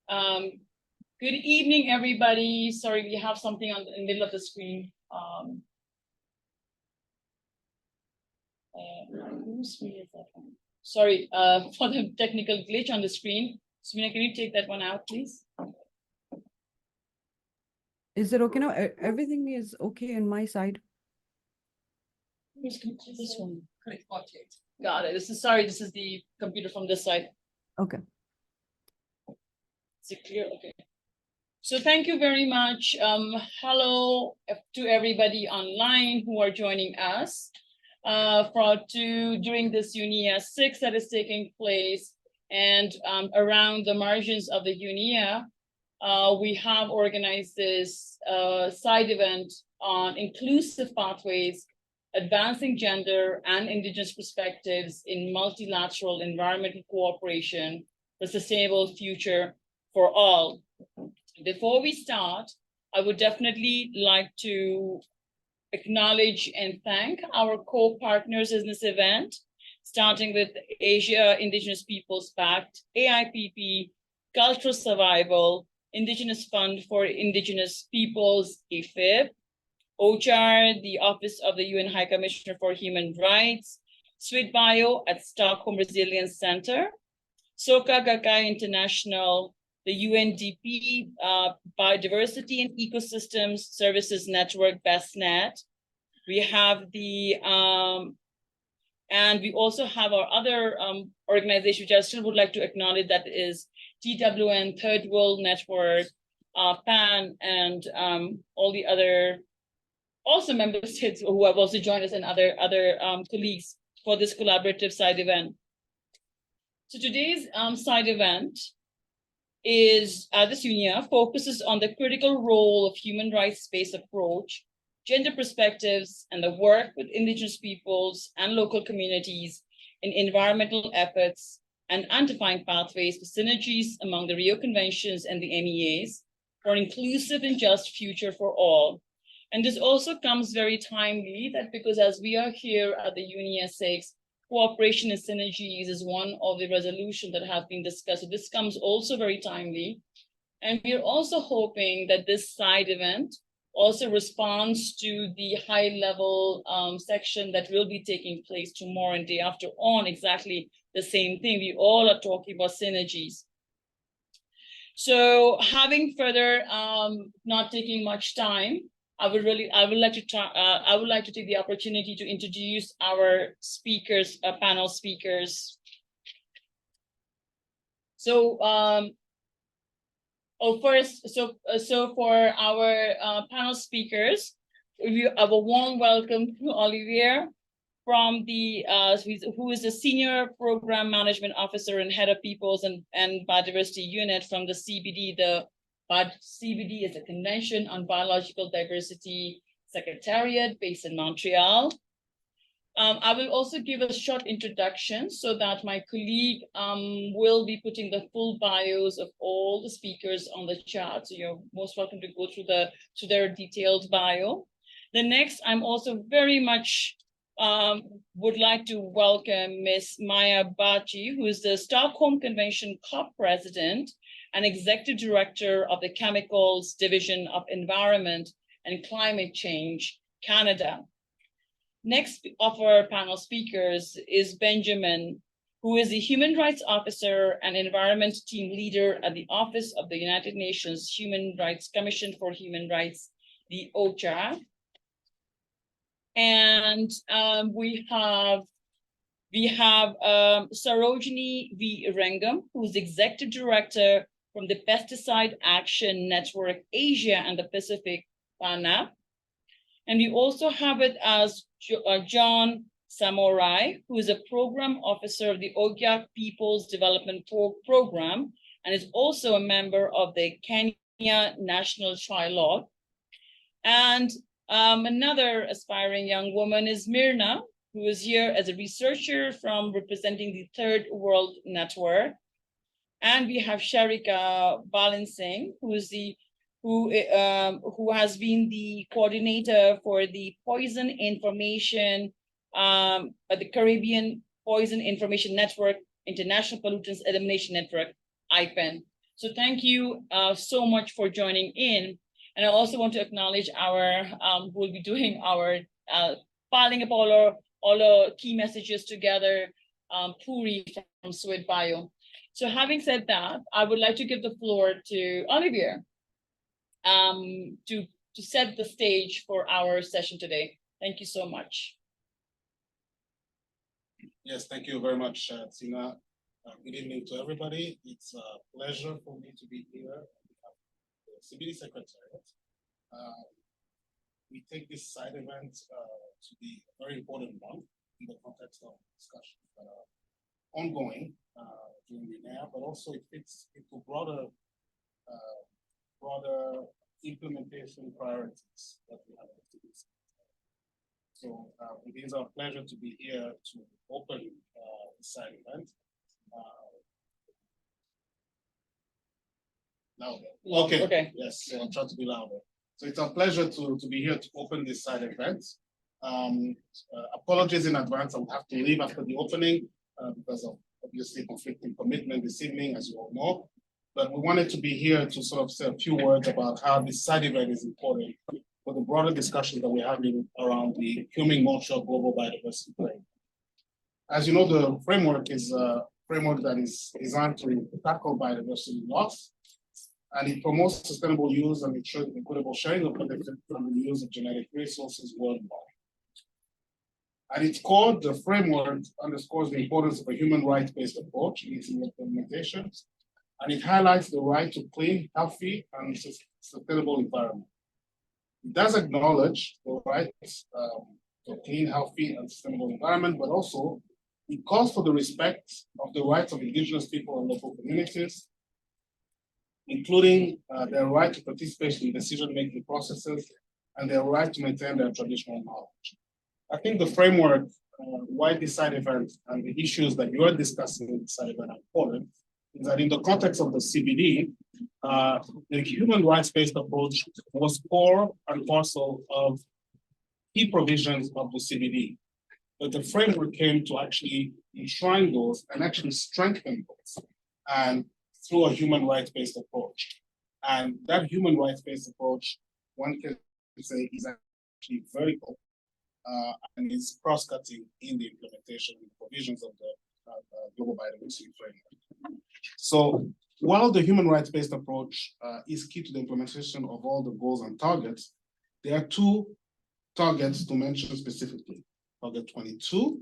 Um, Good evening, everybody. Sorry, we have something in the middle of the screen. Whose screen is that one? Sorry for the technical glitch on the screen. Smina, can you take that one out, please? Is it okay now? Everything is okay on my side. This one. Got it. This is the computer from this side. Okay. Is it clear? Okay. So thank you very much. Hello to everybody online who are joining us during this UNEA6 that is taking place, and around the margins of the UNEA, we have organized this side event on inclusive pathways, advancing gender and indigenous perspectives in multilateral environmental cooperation for sustainable future for all. Before we start, I would definitely like to acknowledge and thank our co-partners in this event, starting with Asia Indigenous Peoples Pact, AIPP, Cultural Survival, Indigenous Fund for Indigenous Peoples, IFIP, OHCHR, the Office of the UN High Commissioner for Human Rights, SwedBio at Stockholm Resilience Centre, Soka Gakkai International, the UNDP Biodiversity and Ecosystems Services Network, BESNet. We have and we also have our other organization, which I still would like to acknowledge, that is TWN, Third World Network, PAN, and all the other also member states who have also joined us, and other colleagues for this collaborative side event. So today's side event is this UNEA focuses on the critical role of human rights-based approach, gender perspectives, and the work with indigenous peoples and local communities in environmental efforts and undefined pathways for synergies among the Rio Conventions and the MEAs for an inclusive and just future for all. And this also comes very timely, that because as we are here at the UNEA6, cooperation and synergies is one of the resolutions that have been discussed. So this comes also very timely. And we're also hoping that this side event also responds to the high-level section that will be taking place tomorrow and day after on exactly the same thing. We all are talking about synergies. So having further, not taking much time, I would like to take the opportunity to introduce our speakers, panel speakers. So, so for our panel speakers, we have a warm welcome to Olivier from the who is the Senior Program Management Officer and Head of Peoples and Biodiversity Unit from the CBD. The CBD is a Convention on Biological Diversity Secretariat based in Montreal. I will also give a short introduction so that my colleague will be putting the full bios of all the speakers on the chat. So you're most welcome to go through their detailed bio. The next, I'm also very much would like to welcome Ms. Maya Bachi, who is the Stockholm Convention co-president and executive director of the Chemicals Division of Environment and Climate Change, Canada. Next of our panel speakers is Benjamin, who is the Human Rights Officer and Environment Team Leader at the Office of the United Nations Human Rights Commission for Human Rights, the OHCHR. And we have Sarojini V. Rengam, who's Executive Director from the Pesticide Action Network Asia and the Pacific, PANAP. And we also have it as John Samurai, who is a Program Officer of the Ogiak Peoples Development Program and is also a member of the Kenya National Trilogue. And another aspiring young woman is Myrna, who is here as a researcher from representing the Third World Network. And we have Sharika Balansingh, who has been the coordinator for the Poison Information, the Caribbean Poison Information Network, International Pollutants Elimination Network, IPEN. So thank you so much for joining in. And I also want to acknowledge our, who will be doing our filing up all our key messages together, Puri from SwedBio. So having said that, I would like to give the floor to Olivier to set the stage for our session today. Thank you so much. Yes, thank you very much, Tina. Good evening to everybody. It's a pleasure for me to be here on behalf of the CBD Secretariat. We take this side event to be a very important one in the context of discussions that are ongoing during the UNEA, but also it fits into broader implementation priorities that we have to do. So it is our pleasure to be here to open the side event. Louder. Okay. Yes, so I'll try to be louder. So it's our pleasure to be here to open this side event. Apologies in advance, I will have to leave after the opening because of obviously conflicting commitment this evening, as you all know. But we wanted to be here to sort of say a few words about how this side event is important for the broader discussion that we're having around the Human Montreal Global Biodiversity Framework. As you know, the framework is a framework that is designed to tackle biodiversity loss, and it promotes sustainable use and ensures equitable sharing of benefits from the use of genetic resources worldwide. At its core, the framework underscores the importance of a human rights-based approach in its implementation, and it highlights the right to clean, healthy, and sustainable environment. It does acknowledge the rights to a clean, healthy, and sustainable environment, but also it calls for the respect of the rights of indigenous people and local communities, including their right to participate in decision-making processes and their right to maintain their traditional knowledge. I think the framework, why this side event and the issues that you are discussing in this side event are important, is that in the context of the CBD, the human rights-based approach was core and parcel of key provisions of the CBD. But the framework came to actually enshrine those and actually strengthen those, and through a human rights-based approach. And that human rights-based approach, one can say, is actually vertical and is cross-cutting in the implementation and provisions of the Global Biodiversity Framework. So while the human rights-based approach is key to the implementation of all the goals and targets, there are two targets to mention specifically. Target 22,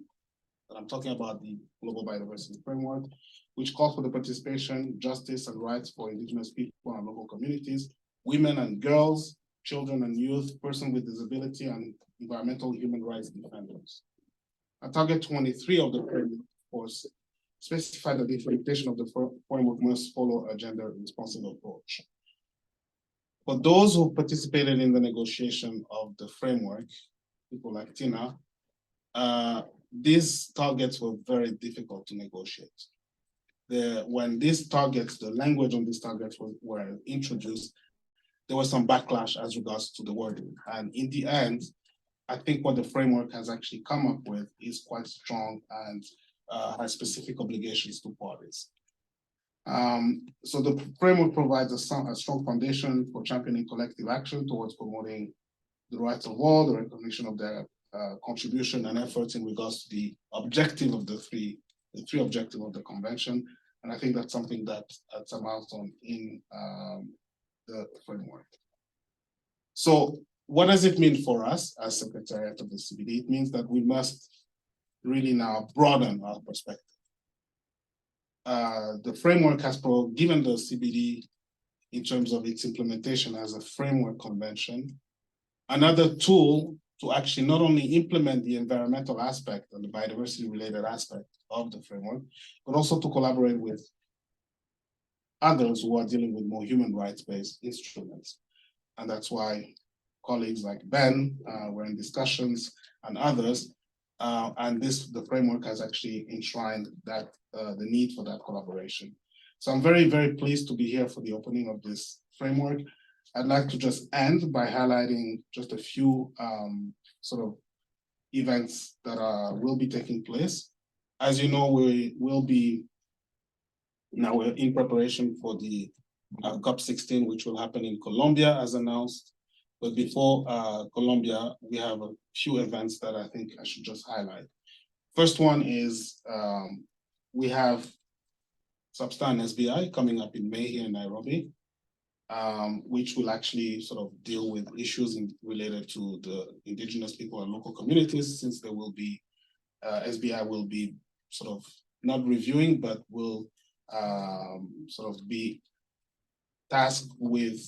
that I'm talking about the Global Biodiversity Framework, which calls for the participation, justice, and rights for indigenous people and local communities, women and girls, children and youth, persons with disability, and environmental human rights defenders. And target 23 of the framework, of course, specified that the implementation of the framework must follow a gender-responsive approach. For those who participated in the negotiation of the framework, people like Tina, these targets were very difficult to negotiate. When these targets, the language on these targets were introduced, there was some backlash as regards to the wording. And in the end, I think what the framework has actually come up with is quite strong and has specific obligations to parties. So the framework provides a strong foundation for championing collective action towards promoting the rights of all, the recognition of their contribution and efforts in regards to the objective of the three objectives of the convention. And I think that's something that's a milestone in the framework. So what does it mean for us as Secretariat of the CBD? It means that we must really now broaden our perspective. The framework has given the CBD, in terms of its implementation as a framework convention, another tool to actually not only implement the environmental aspect and the biodiversity related aspect of the framework, but also to collaborate with others who are dealing with more human rights-based instruments. And that's why colleagues like Ben were in discussions and others, and the framework has actually enshrined that the need for that collaboration. So I'm very, very pleased to be here for the opening of this framework. I'd like to just end by highlighting just a few sort of events that will be taking place. As you know, we're in preparation for the COP16, which will happen in Colombia as announced. But before Colombia, we have a few events that I think I should just highlight. First one is we have SBSTA and SBI coming up in May here in Nairobi, which will actually sort of deal with issues related to the indigenous people and local communities, since there will be, SBI will be sort of not reviewing, but will sort of be tasked with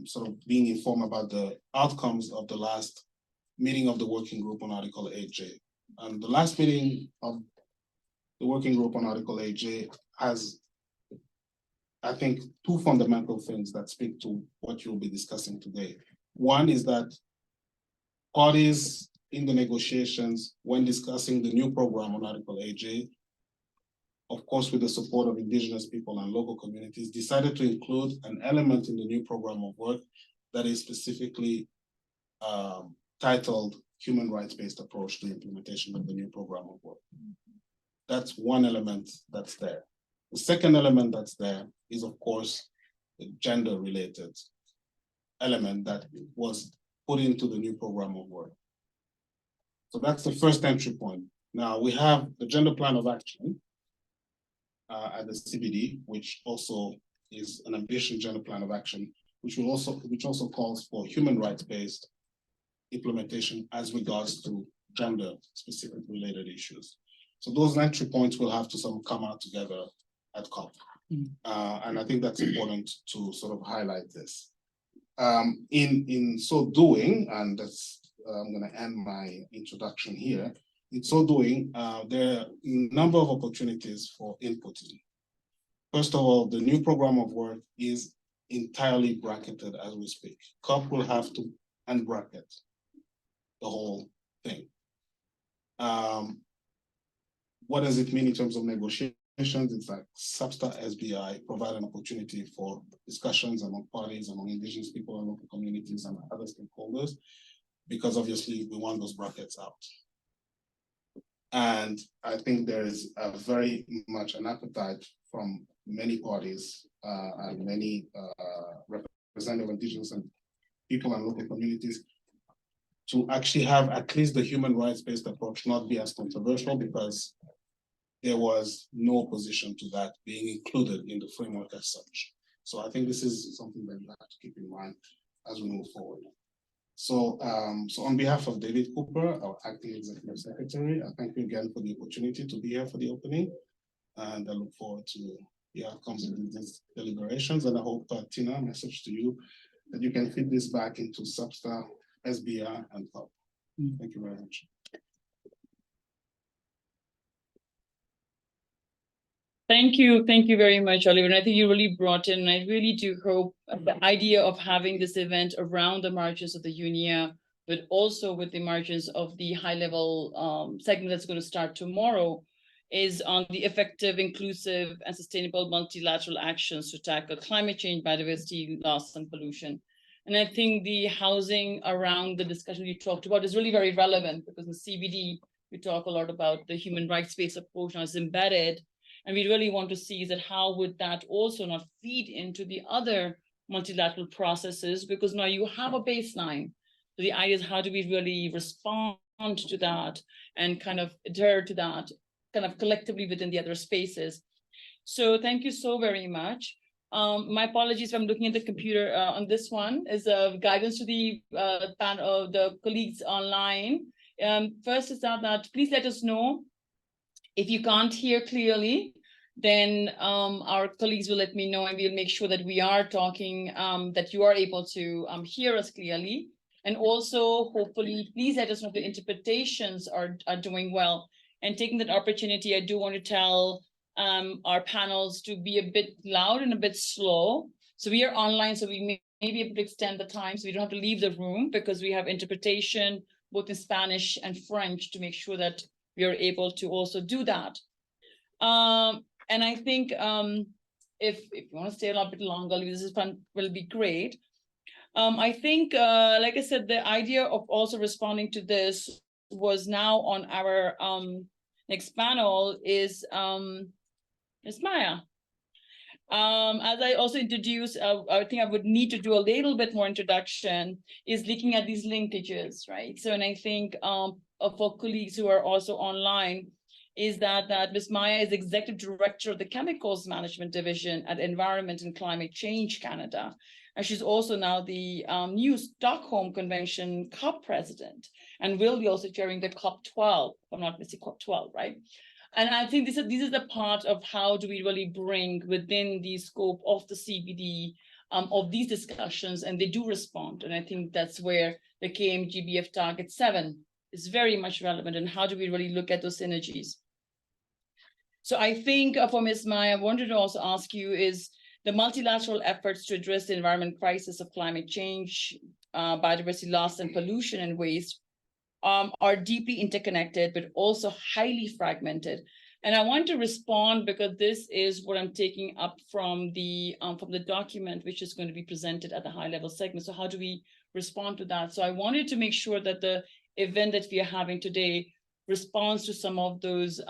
sort of being informed about the outcomes of the last meeting of the working group on Article 8J. And the last meeting of the working group on Article 8J has, I think, two fundamental things that speak to what you'll be discussing today. One is that parties in the negotiations, when discussing the new program on Article 8J, of course, with the support of indigenous people and local communities, decided to include an element in the new program of work that is specifically titled Human Rights-Based Approach to the Implementation of the new program of work. That's one element that's there. The second element that's there is, of course, the gender-related element that was put into the new program of work. So that's the first entry point. Now we have the gender plan of action at the CBD, which also is an ambitious gender plan of action, which also calls for human rights-based implementation as regards to gender-specific related issues. So those entry points will have to sort of come out together at COP. And I think that's important to sort of highlight this. In so doing, and that's, I'm going to end my introduction here. In so doing, there are a number of opportunities for inputting. First of all, the new program of work is entirely bracketed as we speak. COP will have to unbracket the whole thing. What does it mean in terms of negotiations? It's like SBSTA, SBI provide an opportunity for discussions among parties, among indigenous people and local communities and other stakeholders, because obviously we want those brackets out. And I think there is a very much an appetite from many parties and many representative indigenous and people and local communities to actually have at least the human rights-based approach not be as controversial, because there was no opposition to that being included in the framework as such. So I think this is something that you have to keep in mind as we move forward. So, so on behalf of David Cooper, our acting executive secretary, I thank you again for the opportunity to be here for the opening, and I look forward to the outcomes of these deliberations. And I hope, Tina, message to you that you can feed this back into SBSTA, SBI, and COP. Thank you very much. Thank you very much, Oliver. And I think you really brought in, and I really do hope the idea of having this event around the margins of the UNEA, but also with the margins of the high-level segment that's going to start tomorrow, is on the effective, inclusive, and sustainable multilateral actions to tackle climate change, biodiversity loss, and pollution. And I think the housing around the discussion you talked about is really very relevant, because in CBD, we talk a lot about the human rights-based approach now is embedded. And we really want to see is that how would that also not feed into the other multilateral processes, because now you have a baseline. So the idea is how do we really respond to that and kind of adhere to that kind of collectively within the other spaces. So thank you so very much. My apologies if I'm looking at the computer on this one is guidance to the panel of the colleagues online. First is that please let us know if you can't hear clearly, then our colleagues will let me know, and we'll make sure that we are talking, that you are able to hear us clearly. And also, hopefully, please let us know if the interpretations are doing well. And taking that opportunity, I do want to tell our panels to be a bit loud and a bit slow. So we are online, so we may be able to extend the time, so we don't have to leave the room, because we have interpretation both in Spanish and French to make sure that we are able to also do that. And I think if you want to stay a little bit longer, this is fun, will be great. I think, like I said, the idea of also responding to this was now on our next panel is Maya. As I also introduced, I think I would need to do a little bit more introduction, is looking at these linkages, right? So, and I think for colleagues who are also online, is that Ms. Maya is Executive Director of the Chemicals Management Division at Environment and Climate Change Canada. And she's also now the new Stockholm Convention COP President, and will be also chairing the COP 12, if I'm not mistaken, COP 12, right? And I think this is the part of how do we really bring within the scope of the CBD of these discussions, and they do respond. And I think that's where the KMGBF Target 7 is very much relevant, and how do we really look at those synergies. So I think for Ms. Maya, I wanted to also ask you is the multilateral efforts to address the environment crisis of climate change, biodiversity loss, and pollution and waste are deeply interconnected, but also highly fragmented. And I want to respond because this is what I'm taking up from the document, which is going to be presented at the high level segment. So how do we respond to that? So I wanted to make sure that the event that we are having today responds to some of those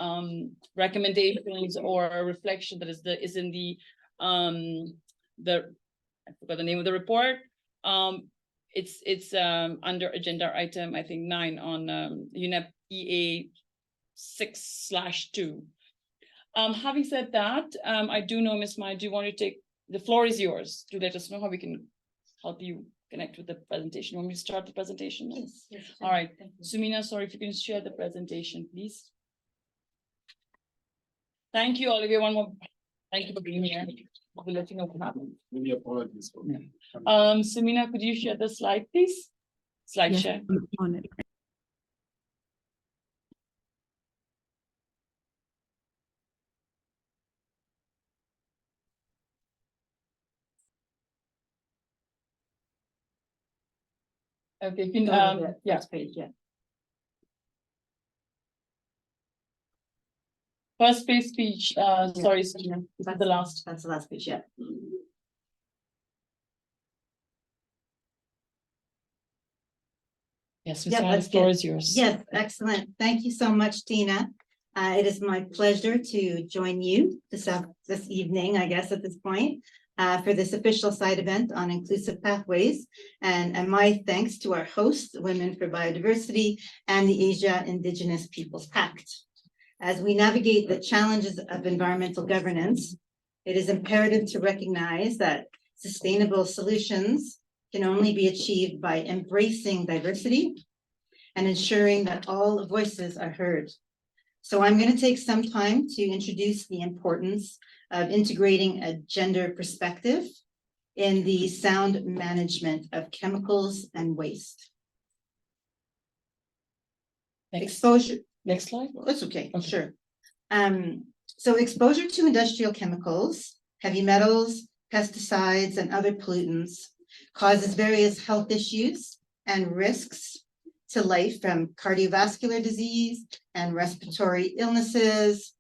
recommendations or reflection that is in the I forgot the name of the report. It's under agenda item, I think 9 on UNEP EA6/2. Having said that, I do know, Ms. Maya, do you want to take, the floor is yours to let us know how we can help you connect with the presentation. Want me to start the presentation? Yes. All right. Sumina, sorry, if you can share the presentation, please. Thank you, Olivia. One more. Thank you for being here. We'll let you know what happened. Maybe apologies for me. Sumina, could you share the slide, please? Slide Yes, share. I'm on it. Okay, you can, yeah. Page, yeah. First page speech, sorry, Sumina, That's the last. That's the last page, yeah. Yes, Yeah, Ms. Maya, the that's floor good. is yours. Yes, excellent. Thank you so much, Tina. It is my pleasure to join you this evening, I guess, at this point, for this official side event on inclusive pathways. And my thanks to our hosts, Women for Biodiversity and the Asia Indigenous Peoples Pact. As we navigate the challenges of environmental governance, it is imperative to recognize that sustainable solutions can only be achieved by embracing diversity and ensuring that all voices are heard. So I'm going to take some time to introduce the importance of integrating a gender perspective in the sound management of chemicals and waste. Exposure. Next slide. That's okay, sure. So exposure to industrial chemicals, heavy metals, pesticides, and other pollutants causes various health issues and risks to life, from cardiovascular disease and respiratory illnesses.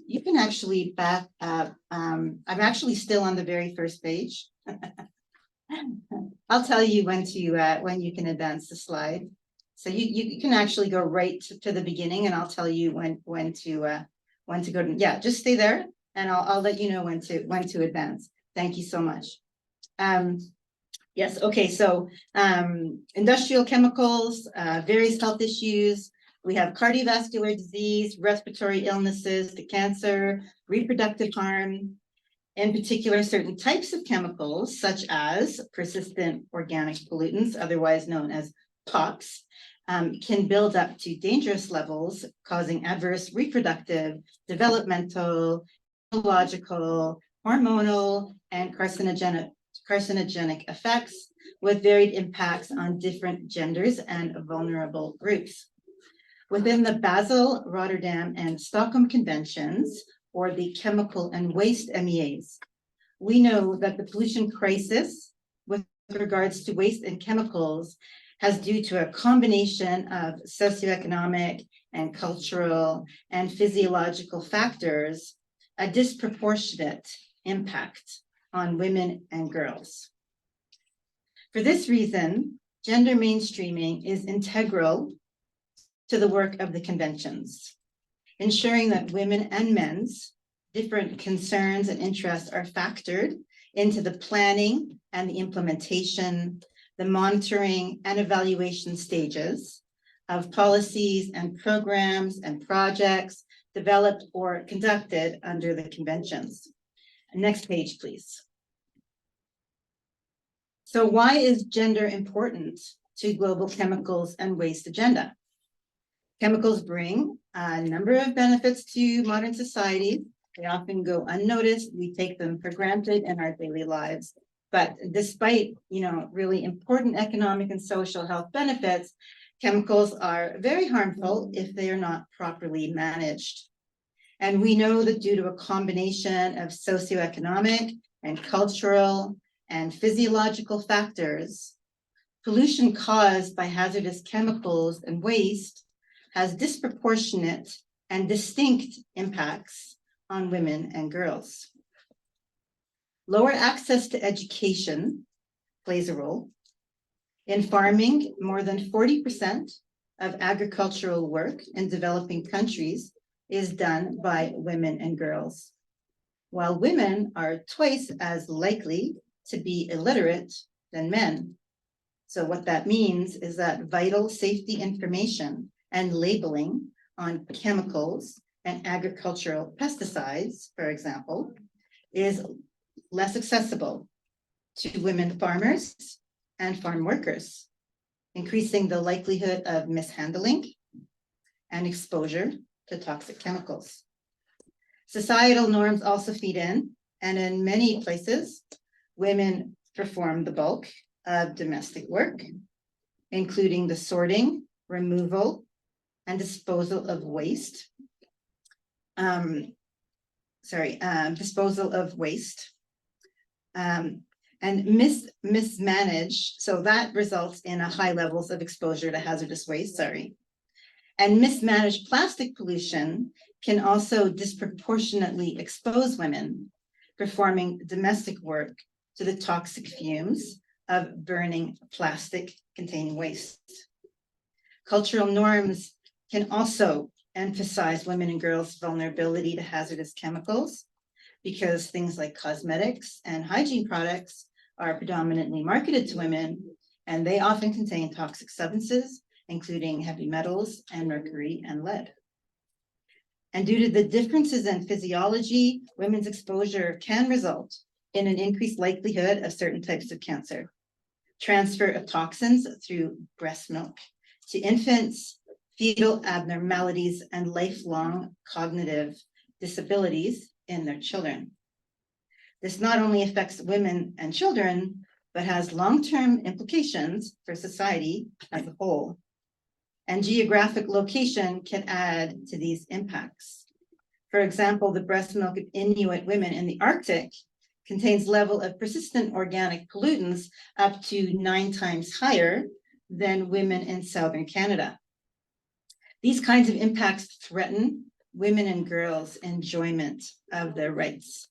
You can actually back up. I'm actually still on the very first page. I'll tell you when you can advance the slide. So you can actually go right to the beginning, and I'll tell you when to go to. Yeah, just stay there, and I'll let you know when to advance. Thank you so much. Yes, okay, so industrial chemicals, various health issues. We have cardiovascular disease, respiratory illnesses, the cancer, reproductive harm. In particular, certain types of chemicals, such as persistent organic pollutants, otherwise known as POPs, can build up to dangerous levels, causing adverse reproductive, developmental, biological, hormonal, and carcinogenic effects, with varied impacts on different genders and vulnerable groups. Within the Basel, Rotterdam, and Stockholm Conventions, or the chemical and waste MEAs, we know that the pollution crisis with regards to waste and chemicals has, due to a combination of socioeconomic and cultural and physiological factors, a disproportionate impact on women and girls. For this reason, gender mainstreaming is integral to the work of the conventions, ensuring that women and men's different concerns and interests are factored into the planning and the implementation, the monitoring and evaluation stages of policies and programs and projects developed or conducted under the conventions. Next page, please. So why is gender important to global chemicals and waste agenda? Chemicals bring a number of benefits to modern society. They often go unnoticed. We take them for granted in our daily lives. But despite, really important economic and social health benefits, chemicals are very harmful if they are not properly managed. And we know that due to a combination of socioeconomic and cultural and physiological factors, pollution caused by hazardous chemicals and waste has disproportionate and distinct impacts on women and girls. Lower access to education plays a role. In farming, more than 40% of agricultural work in developing countries is done by women and girls, while women are twice as likely to be illiterate than men. So what that means is that vital safety information and labeling on chemicals and agricultural pesticides, for example, is less accessible to women farmers and farm workers, increasing the likelihood of mishandling and exposure to toxic chemicals. Societal norms also feed in, and in many places, women perform the bulk of domestic work, including the sorting, removal, and disposal of waste. Disposal of waste. And mismanaged, so that results in a high levels of exposure to hazardous waste, And mismanaged plastic pollution can also disproportionately expose women performing domestic work to the toxic fumes of burning plastic containing waste. Cultural norms can also emphasize women and girls' vulnerability to hazardous chemicals because things like cosmetics and hygiene products are predominantly marketed to women, and they often contain toxic substances, including heavy metals and mercury and lead. And due to the differences in physiology, women's exposure can result in an increased likelihood of certain types of cancer, transfer of toxins through breast milk to infants, fetal abnormalities, and lifelong cognitive disabilities in their children. This not only affects women and children, but has long-term implications for society as a whole. And geographic location can add to these impacts. For example, the breast milk of Inuit women in the Arctic contains level of persistent organic pollutants up to 9 times higher than women in southern Canada. These kinds of impacts threaten women and girls' enjoyment of their rights.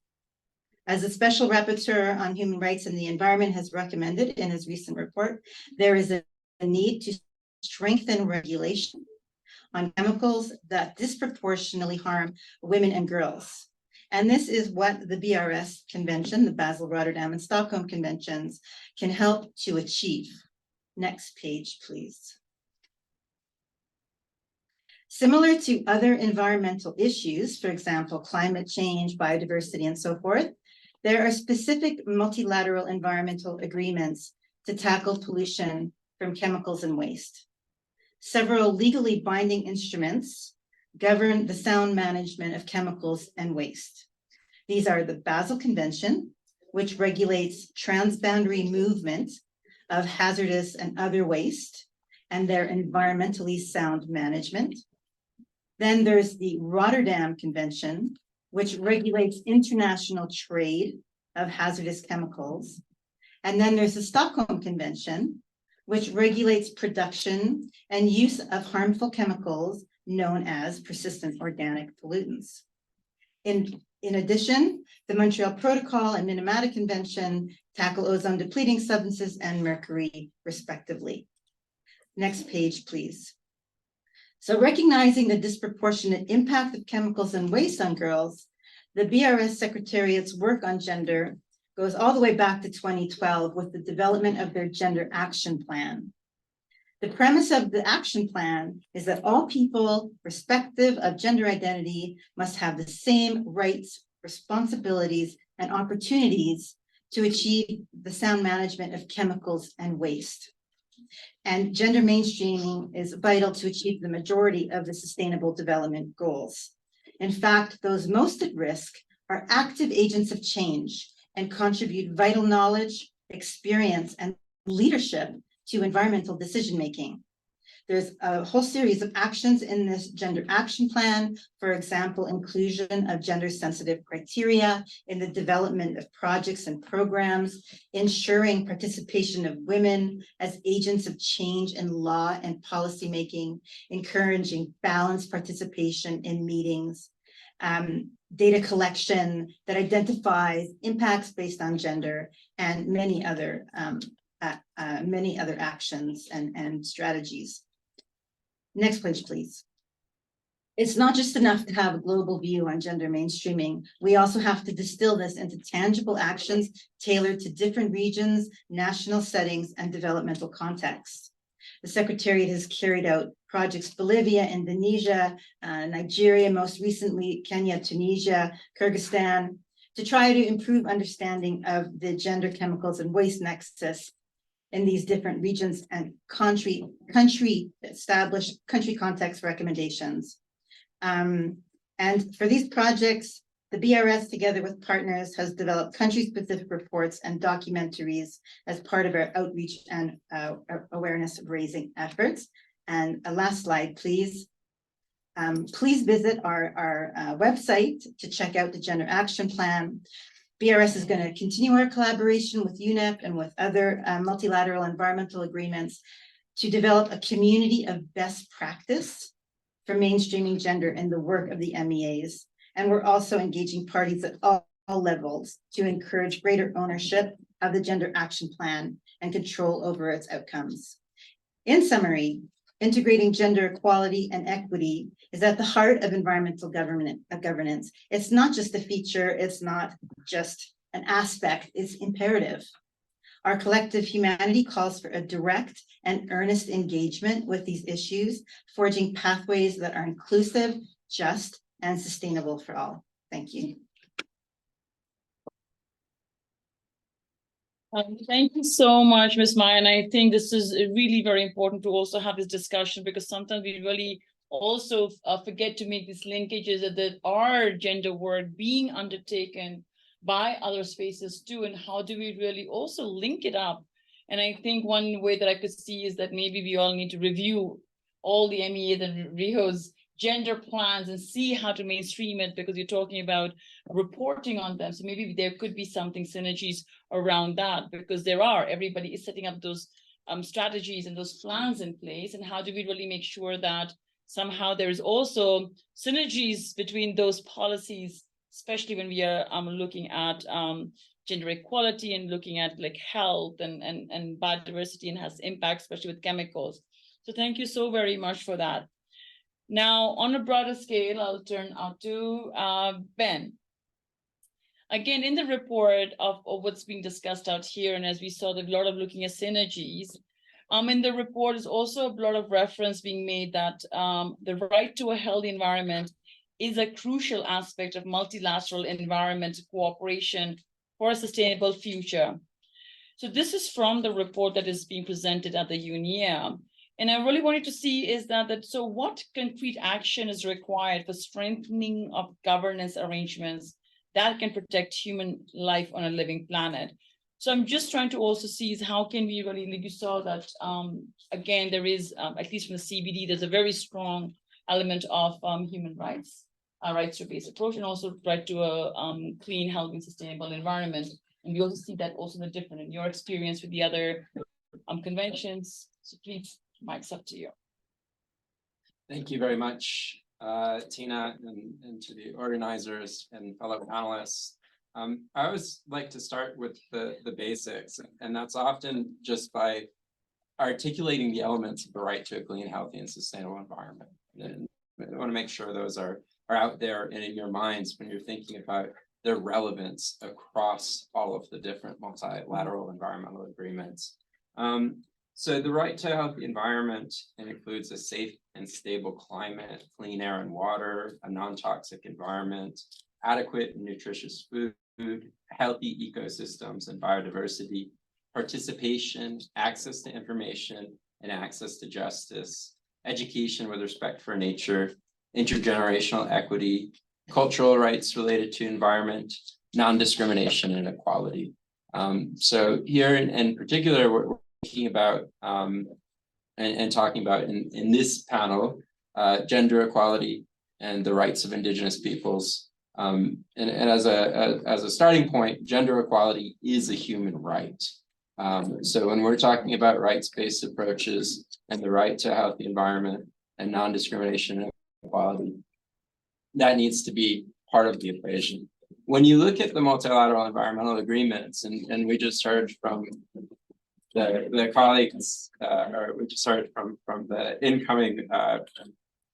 As a special rapporteur on human rights and the environment has recommended in his recent report, there is a need to strengthen regulation on chemicals that disproportionately harm women and girls. And this is what the BRS Convention, the Basel, Rotterdam, and Stockholm Conventions can help to achieve. Next page, please. Similar to other environmental issues, for example, climate change, biodiversity, and so forth, there are specific multilateral environmental agreements to tackle pollution from chemicals and waste. Several legally binding instruments govern the sound management of chemicals and waste. These are the Basel Convention, which regulates transboundary movement of hazardous and other waste and their environmentally sound management. Then there's the Rotterdam Convention, which regulates international trade of hazardous chemicals. And then there's the Stockholm Convention, which regulates production and use of harmful chemicals known as persistent organic pollutants. In addition, the Montreal Protocol and Minamata Convention tackle ozone depleting substances and mercury, respectively. Next page, please. So recognizing the disproportionate impact of chemicals and waste on girls, The BRS Secretariat's work on gender goes all the way back to 2012 with the development of their Gender Action Plan. The premise of the action plan is that all people, irrespective of gender identity, must have the same rights, responsibilities, and opportunities to achieve the sound management of chemicals and waste. And gender mainstreaming is vital to achieve the majority of the Sustainable Development Goals. In fact, those most at risk are active agents of change and contribute vital knowledge, experience, and leadership to environmental decision-making. There's a whole series of actions in this Gender Action Plan, for example, inclusion of gender-sensitive criteria in the development of projects and programs, ensuring participation of women as agents of change in law and policymaking, encouraging balanced participation in meetings, data collection that identifies impacts based on gender, and many other actions and strategies. Next page, please. It's not just enough to have a global view on gender mainstreaming. We also have to distill this into tangible actions tailored to different regions, national settings, and developmental contexts. The Secretariat has carried out projects Bolivia, Indonesia, Nigeria, most recently Kenya, Tunisia, Kyrgyzstan, to try to improve understanding of the gender, chemicals, and waste nexus in these different regions and country context recommendations. And for these projects, the BRS, together with partners, has developed country-specific reports and documentaries as part of our outreach and awareness raising efforts. And a last slide, please. Please visit our website to check out the Gender Action Plan. BRS is going to continue our collaboration with UNEP and with other multilateral environmental agreements to develop a community of best practice for mainstreaming gender in the work of the MEAs. And we're also engaging parties at all levels to encourage greater ownership of the Gender Action Plan and control over its outcomes. In summary, integrating gender equality and equity is at the heart of environmental governance. It's not just a feature, it's not just an aspect, it's imperative. Our collective humanity calls for a direct and earnest engagement with these issues, forging pathways that are inclusive, just, and sustainable for all. Thank you. Thank you so much, Ms. Maya. And I think this is really very important to also have this discussion, because sometimes we really also forget to make these linkages that there are gender work being undertaken by other spaces too, and how do we really also link it up? And I think one way that I could see is that maybe we all need to review all the MEAs and RIHO's gender plans and see how to mainstream it, because you're talking about reporting on them. So maybe there could be something synergies around that, because everybody is setting up those strategies and those plans in place. And how do we really make sure that somehow there is also synergies between those policies, especially when we are looking at gender equality and looking at like health and biodiversity, and has impact, especially with chemicals. So thank you so very much for that. Now, on a broader scale, I'll turn out to Ben. Again, in the report of what's being discussed out here, and as we saw, there's a lot of looking at synergies. In the report is also a lot of reference being made that the right to a healthy environment is a crucial aspect of multilateral environmental cooperation for a sustainable future. So this is from the report that is being presented at the UNEA. And I really wanted to see is so what concrete action is required for strengthening of governance arrangements that can protect human life on a living planet? So I'm just trying to also see is how can we really, like you saw that, again, there is, at least from the CBD, there's a very strong element of human rights, rights to basic approach, and also right to a clean, healthy, and sustainable environment. And we also see that also in your experience with the other conventions. So please, Mike's up to you. Thank you very much, Tina, and to the organizers and fellow panelists. I always like to start with the basics, and that's often just by articulating the elements of the right to a clean, healthy, and sustainable environment. And I want to make sure those are are out there and in your minds when you're thinking about their relevance across all of the different multilateral environmental agreements. So the right to a healthy environment includes a safe and stable climate, clean air and water, a non-toxic environment, adequate and nutritious food, healthy ecosystems and biodiversity, participation, access to information, and access to justice, education with respect for nature, intergenerational equity, cultural rights related to environment, non-discrimination and equality. So here in particular, we're thinking about and talking about in this panel, gender equality and the rights of Indigenous peoples. And as a starting point, gender equality is a human right. So when we're talking about rights-based approaches and the right to a healthy environment and non-discrimination and equality, that needs to be part of the equation. When you look at the multilateral environmental agreements, and we just heard from the colleagues, or we just heard from the incoming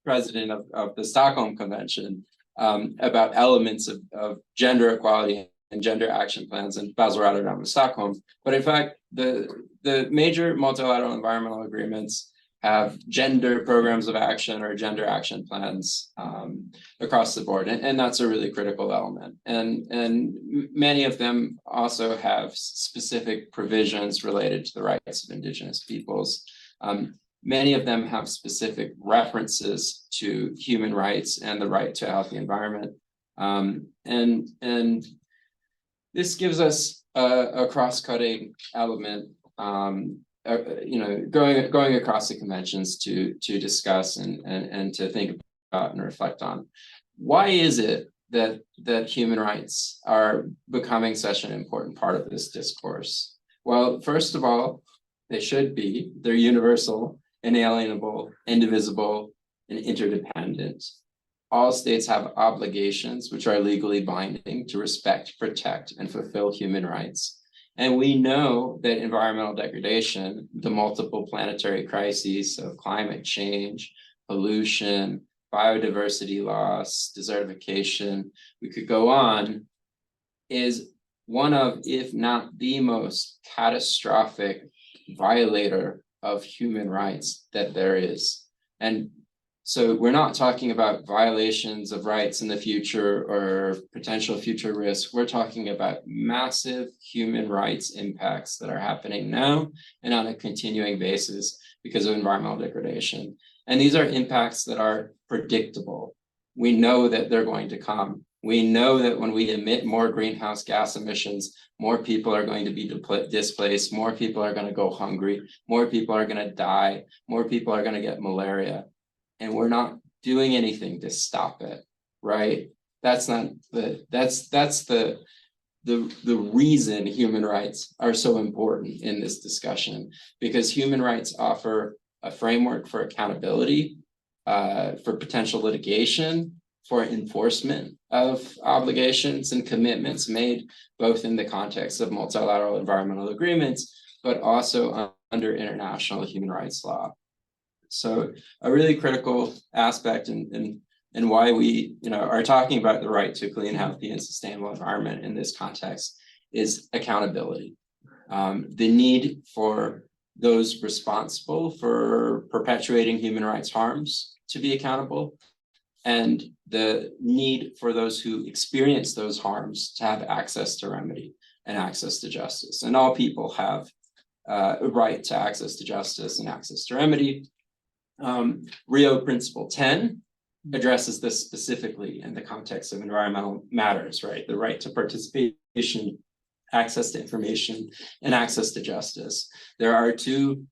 president of the Stockholm Convention about elements of gender equality and gender action plans in Basel, Rotterdam, and Stockholm. But in fact, the major multilateral environmental agreements have gender programs of action or gender action plans across the board. And that's a really critical element. And many of them also have specific provisions related to the rights of Indigenous peoples. Many of them have specific references to human rights and the right to a healthy environment. And this gives us a cross-cutting element going across the conventions to discuss and to think about and reflect on. Why is it that human rights are becoming such an important part of this discourse? Well, first of all, they should be. They're universal, inalienable, indivisible, and interdependent. All states have obligations which are legally binding to respect, protect, and fulfill human rights. And we know that environmental degradation, the multiple planetary crises of climate change, pollution, biodiversity loss, desertification, we could go on, is one of, if not the most catastrophic violator of human rights that there is. And so we're not talking about violations of rights in the future or potential future risks. We're talking about massive human rights impacts that are happening now and on a continuing basis because of environmental degradation. And these are impacts that are predictable. We know that they're going to come. We know that when we emit more greenhouse gas emissions, more people are going to be displaced, more people are going to go hungry, more people are going to die, more people are going to get malaria. And we're not doing anything to stop it, right? That's not the reason human rights are so important in this discussion, because human rights offer a framework for accountability, for potential litigation, for enforcement of obligations and commitments made both in the context of multilateral environmental agreements, but also under international human rights law. So a really critical aspect and why we are talking about the right to a clean, healthy, and sustainable environment in this context is accountability. The need for those responsible for perpetuating human rights harms to be accountable, and the need for those who experience those harms to have access to remedy and access to justice. And all people have a right to access to justice and access to remedy. Rio Principle 10 addresses this specifically in the context of environmental matters, right? The right to participation, access to information, and access to justice. There are two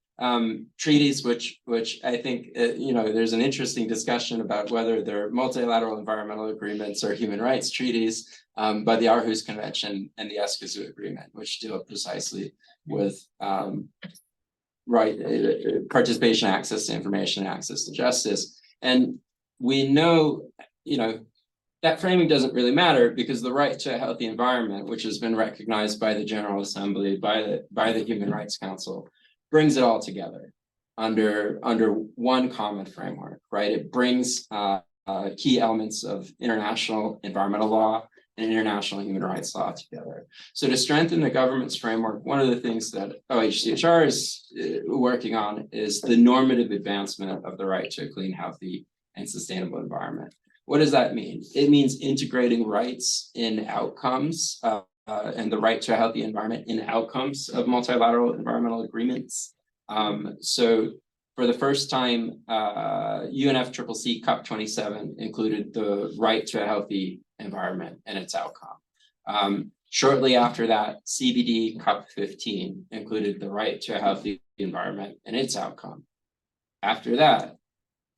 treaties which I think there's an interesting discussion about whether they're multilateral environmental agreements or human rights treaties, by the Aarhus Convention and the Escazú Agreement, which deal precisely with participation, access to information, access to justice. And we know, that framing doesn't really matter because the right to a healthy environment, which has been recognized by the General Assembly, by the Human Rights Council, brings it all together under one common framework, right? It brings key elements of international environmental law and international human rights law together. So to strengthen the government's framework, one of the things that OHCHR is working on is the normative advancement of the right to a clean, healthy, and sustainable environment. What does that mean? It means integrating rights in outcomes and the right to a healthy environment in outcomes of multilateral environmental agreements. So for the first time, UNFCCC COP27 included the right to a healthy environment and its outcome. Shortly after that, CBD COP15 included the right to a healthy environment and its outcome. After that,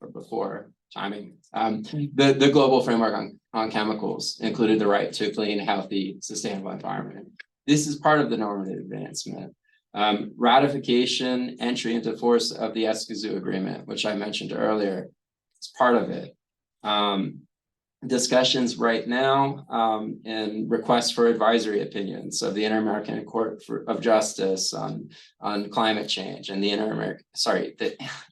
or before timing, the global framework on chemicals included the right to a clean, healthy, sustainable environment. This is part of the normative advancement. Ratification, entry into force of the Escazú Agreement, which I mentioned earlier, is part of it. Discussions right now and requests for advisory opinions of the Inter-American Court of Justice on climate change and the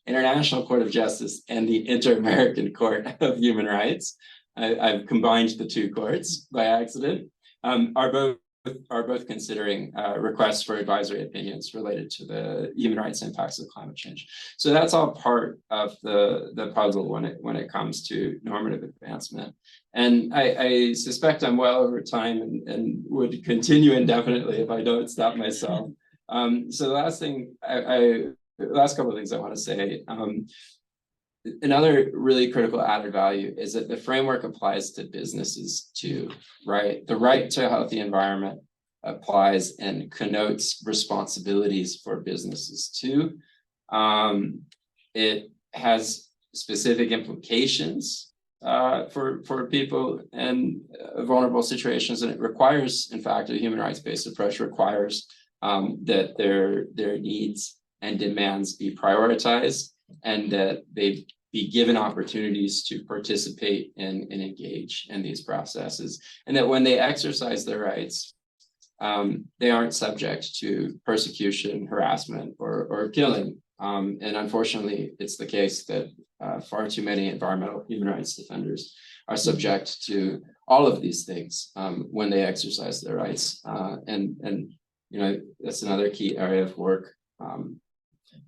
International Court of Justice and the Inter-American Court of Human Rights. I've combined the two courts by accident. Are both considering requests for advisory opinions related to the human rights impacts of climate change. So that's all part of the puzzle when it comes to normative advancement. And I suspect I'm well over time and would continue indefinitely if I don't stop myself. So the last thing last couple of things I want to say. Another really critical added value is that the framework applies to businesses too, right? The right to a healthy environment applies and connotes responsibilities for businesses too. It has specific implications for people in vulnerable situations, and it requires, in fact, a human rights-based approach requires that their needs and demands be prioritized, and that they be given opportunities to participate and engage in these processes. And that when they exercise their rights, they aren't subject to persecution, harassment, or killing. And unfortunately, it's the case that far too many environmental human rights defenders are subject to all of these things when they exercise their rights. And you know, that's another key area of work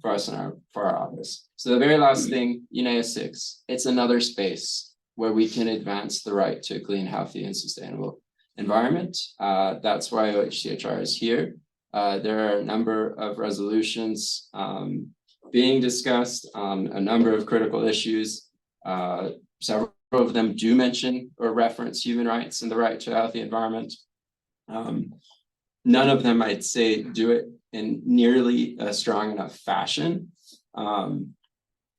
for us and for our office. So the very last thing, UNEA6, it's another space where we can advance the right to a clean, healthy, and sustainable environment. That's why OHCHR is here. There are a number of resolutions being discussed on a number of critical issues. Several of them do mention or reference human rights and the right to a healthy environment. None of them, I'd say, do it in nearly a strong enough fashion.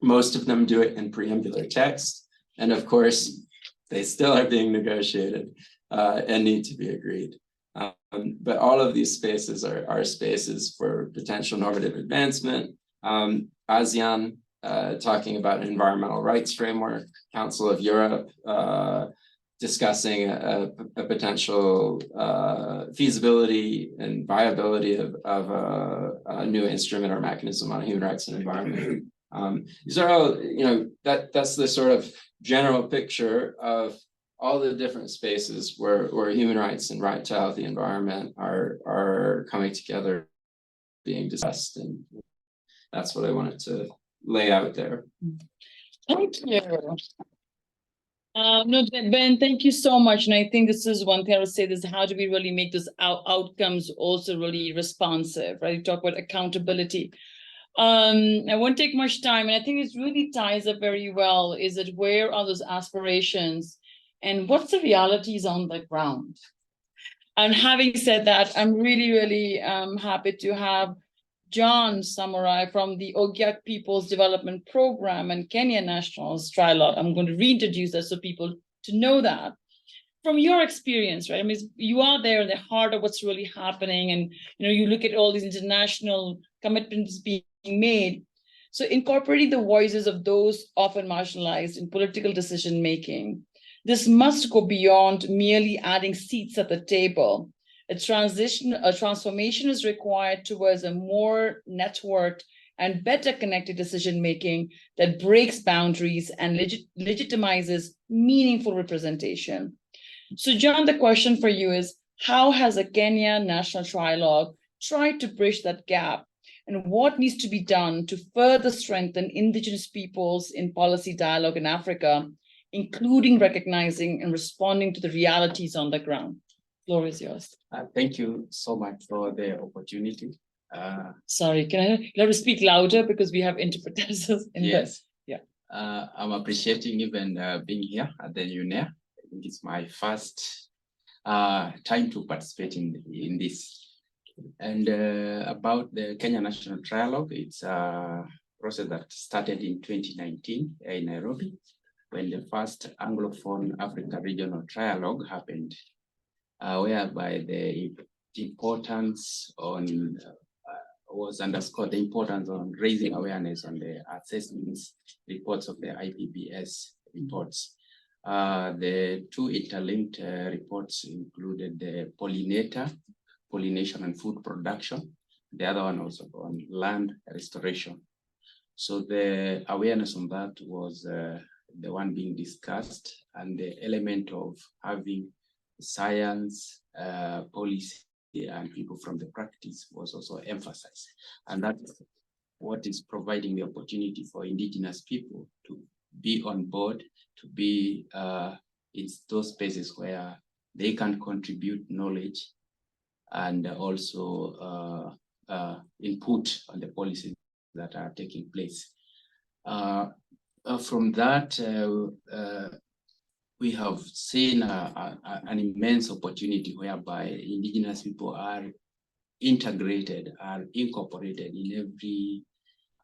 Most of them do it in preambular text. And of course, they still are being negotiated and need to be agreed. But all of these spaces are spaces for potential normative advancement. ASEAN, talking about an environmental rights framework, Council of Europe, discussing a potential feasibility and viability of a new instrument or mechanism on human rights and environment. These are all, you know, that's the sort of general picture of all the different spaces where human rights and right to a healthy environment are coming together, being discussed, and that's what I wanted to lay out there. Thank you. No, Ben, thank you so much. And I think this is one thing I would say, is how do we really make those outcomes also really responsive, right? You talk about accountability. I won't take much time, and I think it really ties up very well. Is that where are those aspirations and what's the realities on the ground? And having said that, I'm really happy to have John Samurai from the Ogiek People's Development Program and Kenya Nationals Trilot. I'm going to reintroduce that so people to know that. From your experience, right? I mean, you are there in the heart of what's really happening, and you look at all these international commitments being made. So incorporating the voices of those often marginalized in political decision making, this must go beyond merely adding seats at the table. A transformation is required towards a more networked and better connected decision-making that breaks boundaries and legitimizes meaningful representation. So John, the question for you is, how has a Kenya National Trilogue tried to bridge that gap? And what needs to be done to further strengthen Indigenous peoples in policy dialogue in Africa, including recognizing and responding to the realities on the ground? Floor is yours. Thank you so much for the opportunity. Sorry, you have to speak louder because we have interpreters in Yes. Yeah. I'm appreciating even being here at the UNEA. I think it's my first time to participate in this. And about the Kenya National Trialogue, it's a process that started in 2019 in Nairobi, when the first Anglophone Africa Regional Trialogue happened, whereby the importance on was underscored, the importance on raising awareness on the assessments reports of the IPBS reports. The two interlinked reports included the pollination and food production. The other one was on land restoration. So the awareness on that was the one being discussed, and the element of having science, policy, and people from the practice was also emphasized. And that's what is providing the opportunity for Indigenous people to be on board, to be in those spaces where they can contribute knowledge and also input on the policies that are taking place. From that, we have seen an immense opportunity whereby Indigenous people are integrated, are incorporated in every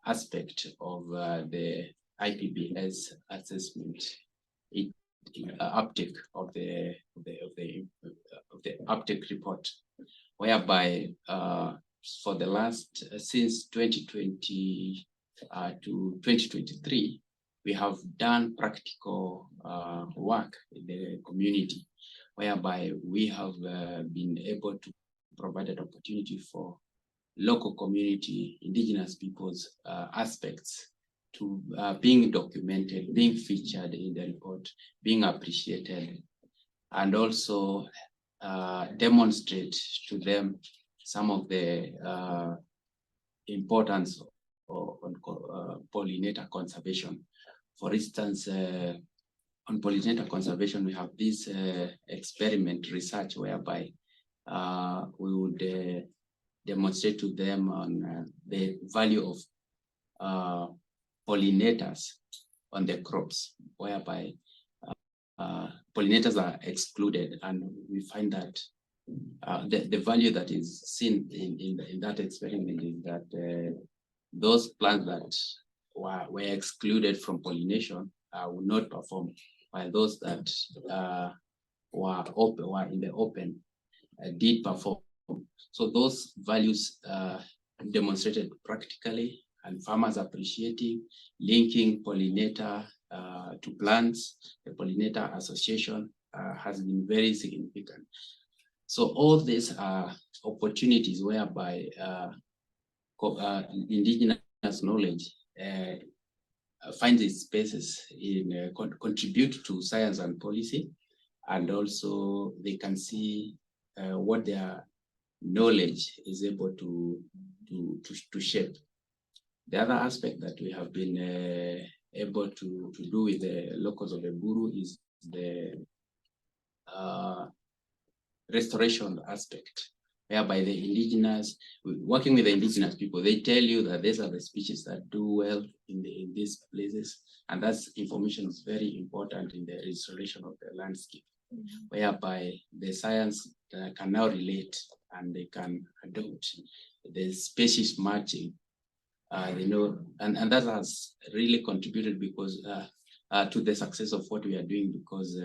aspect of the IPBS assessment, uptake of the uptake report, whereby for the last since 2020 to 2023. We have done practical work in the community, whereby we have been able to provide an opportunity for local community, Indigenous people's aspects to being documented, being featured in the report, being appreciated, and also demonstrate to them some of the importance on pollinator conservation. For instance, on pollinator conservation, we have this experiment research whereby we would demonstrate to them on the value of pollinators on the crops, whereby pollinators are excluded, and we find that the value that is seen in that experiment is that those plants that were excluded from pollination will not perform, while those that were in the open did perform. So those values demonstrated practically, and farmers appreciating, linking pollinator to plants. The pollinator association has been very significant. So all these are opportunities whereby Indigenous knowledge finds its spaces in contribute to science and policy, and also they can see what their knowledge is able to shape. The other aspect that we have been able to do with the locals of the Buru is the restoration aspect, whereby the Indigenous, working with the Indigenous people, they tell you that these are the species that do well in these places, and that information is very important in the restoration of the landscape, whereby the science can now relate and they can adopt the species matching. They know, and that has really contributed because to the success of what we are doing, because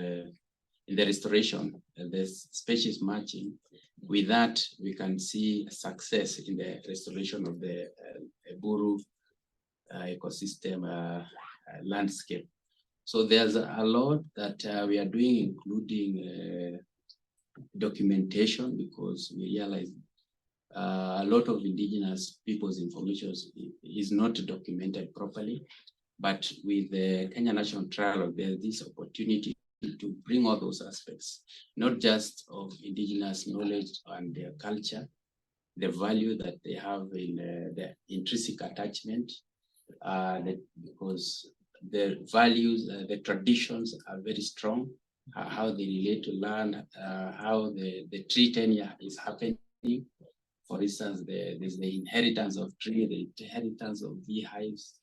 in the restoration, the species matching, with that we can see success in the restoration of the Buru ecosystem landscape. So there's a lot that we are doing, including documentation, because we realize a lot of indigenous people's information is not documented properly. But with the Kenya National Trialogue, there's this opportunity to bring all those aspects, not just of indigenous knowledge and their culture, the value that they have in the intrinsic attachment, because the values, the traditions are very strong, how they relate to land, how the tree tenure is happening. For instance, there's the inheritance of tree, the inheritance of beehives,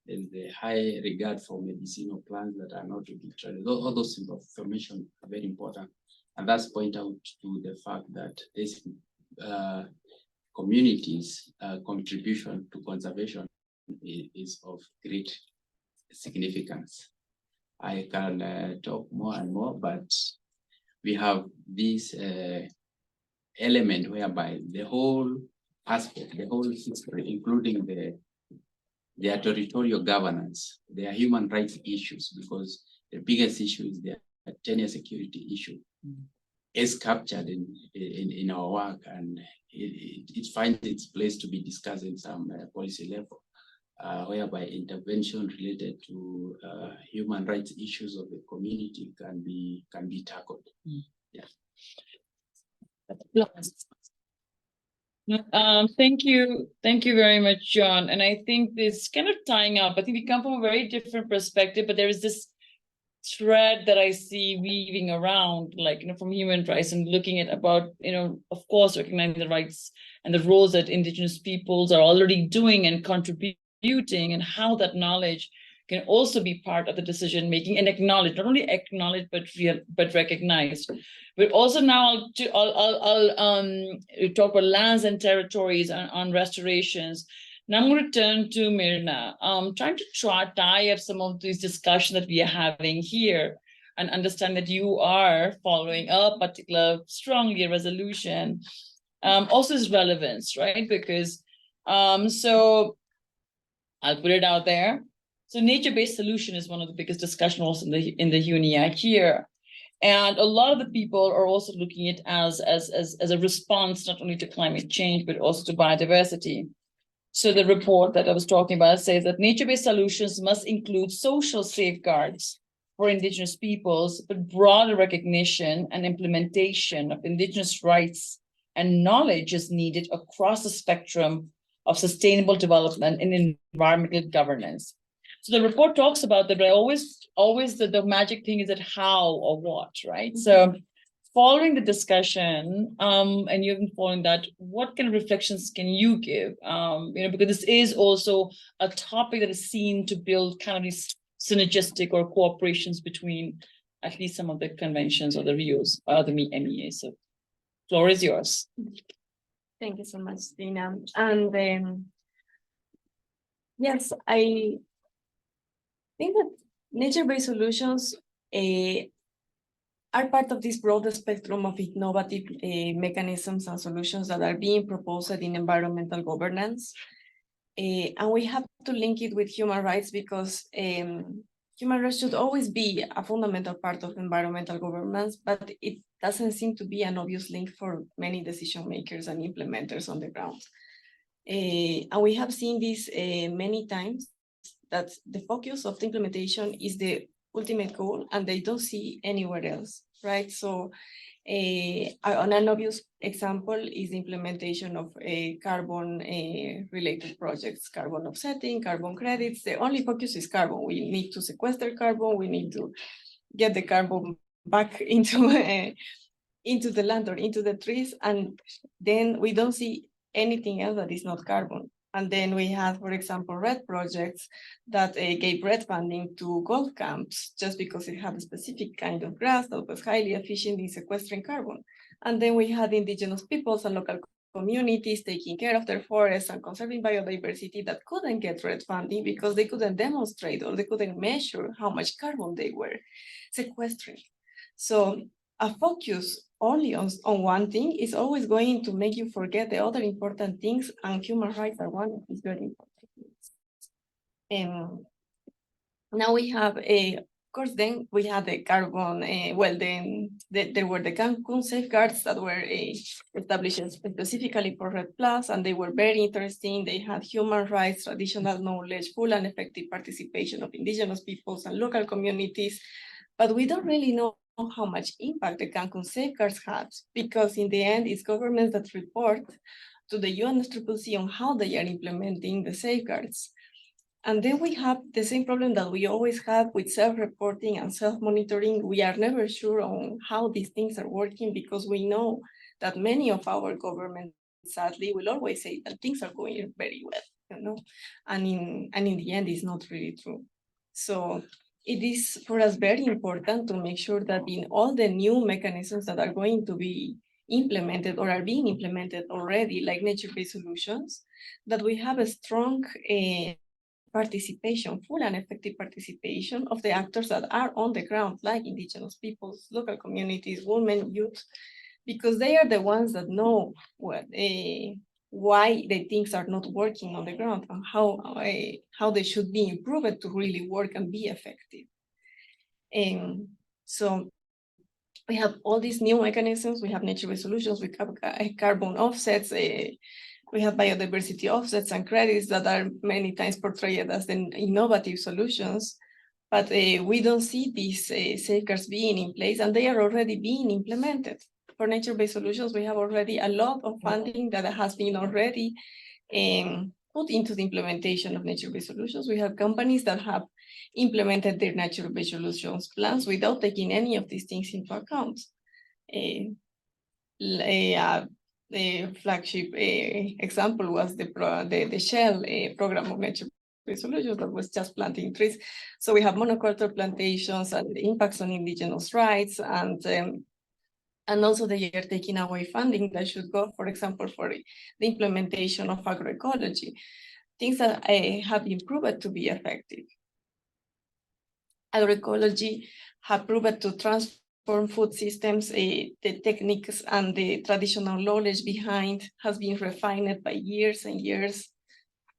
and the high regard for medicinal plants that are not to be traded. All those information are very important. And that's point out to the fact that this communities' contribution to conservation is of great significance. I can talk more and more, but we have this element whereby the whole aspect, the whole history, including their territorial governance, their human rights issues, because the biggest issue is their tenure security issue, is captured in our work, and it finds its place to be discussed in some policy level, whereby intervention related to human rights issues of the community can be tackled. Yeah. Thank you very much, John. And I think this kind of tying up, I think we come from a very different perspective, but there is this thread that I see weaving around, like, from human rights and looking at about, of course, recognizing the rights and the roles that Indigenous peoples are already doing and contributing, and how that knowledge can also be part of the decision making and acknowledged, not only acknowledged but recognized. But also now I'll talk about lands and territories on restorations. Now I'm going to turn to Myrna, trying to tie up some of these discussions that we are having here, and understand that you are following a particular strongly resolution. Also its relevance, right? Because so I'll put it out there. So nature-based solution is one of the biggest discussions also in the UNEA here. And a lot of the people are also looking at it as a response, not only to climate change, but also to biodiversity. So the report that I was talking about says that nature-based solutions must include social safeguards for Indigenous peoples, but broader recognition and implementation of Indigenous rights and knowledge is needed across the spectrum of sustainable development and environmental governance. So the report talks about that, but always the magic thing is that how or what, right? Mm-hmm. So following the discussion, and you've been following that, what kind of reflections can you give? Because this is also a topic that is seen to build kind of these synergistic or cooperations between at least some of the conventions or the Rios or the MEA. So floor is yours. Thank you so much, Dina. And yes, I think that nature-based solutions are part of this broader spectrum of innovative mechanisms and solutions that are being proposed in environmental governance. And we have to link it with human rights, because human rights should always be a fundamental part of environmental governance, but it doesn't seem to be an obvious link for many decision makers and implementers on the ground. And we have seen this many times, that the focus of the implementation is the ultimate goal, and they don't see anywhere else, right? So an obvious example is the implementation of carbon related projects, carbon offsetting, carbon credits. The only focus is carbon. We need to sequester carbon. We need to get the carbon back into the land or into the trees. And then we don't see anything else that is not carbon. And then we had, for example, RED projects that gave RED funding to golf camps just because it had a specific kind of grass that was highly efficient in sequestering carbon. And then we had indigenous peoples and local communities taking care of their forests and conserving biodiversity that couldn't get RED funding because they couldn't demonstrate or they couldn't measure how much carbon they were sequestering. So a focus only on one thing is always going to make you forget the other important things, and human rights are one of these very important things. Now we have course, then we had the carbon, there were the Cancun safeguards that were established specifically for RED+, and they were very interesting. They had human rights, traditional knowledge, full and effective participation of indigenous peoples and local communities, but we don't really know how much impact the Cancun safeguards had, because in the end, it's governments that report to the UNFCCC on how they are implementing the safeguards. And then we have the same problem that we always have with self-reporting and self-monitoring. We are never sure on how these things are working, because we know that many of our governments, sadly, will always say that things are going very well, you know, and in the end, it's not really true. So it is for us very important to make sure that in all the new mechanisms that are going to be implemented or are being implemented already, like nature-based solutions, that we have a strong participation, full and effective participation of the actors that are on the ground, like indigenous peoples, local communities, women, youth, because they are the ones that know what, why the things are not working on the ground and how they should be improved to really work and be effective. So we have all these new mechanisms. We have nature-based solutions, we have carbon offsets, we have biodiversity offsets and credits that are many times portrayed as the innovative solutions, but we don't see these safeguards being in place, and they are already being implemented. For nature-based solutions, we have already a lot of funding that has been already put into the implementation of nature-based solutions. We have companies that have implemented their nature-based solutions plans without taking any of these things into account. The flagship example was the Shell program of nature-based solutions that was just planting trees. So we have monoculture plantations and the impacts on indigenous rights, and also they are taking away funding that should go, for example, for the implementation of agroecology, things that have been proven to be effective. Agroecology have proven to transform food systems. The techniques and the traditional knowledge behind has been refined by years and years,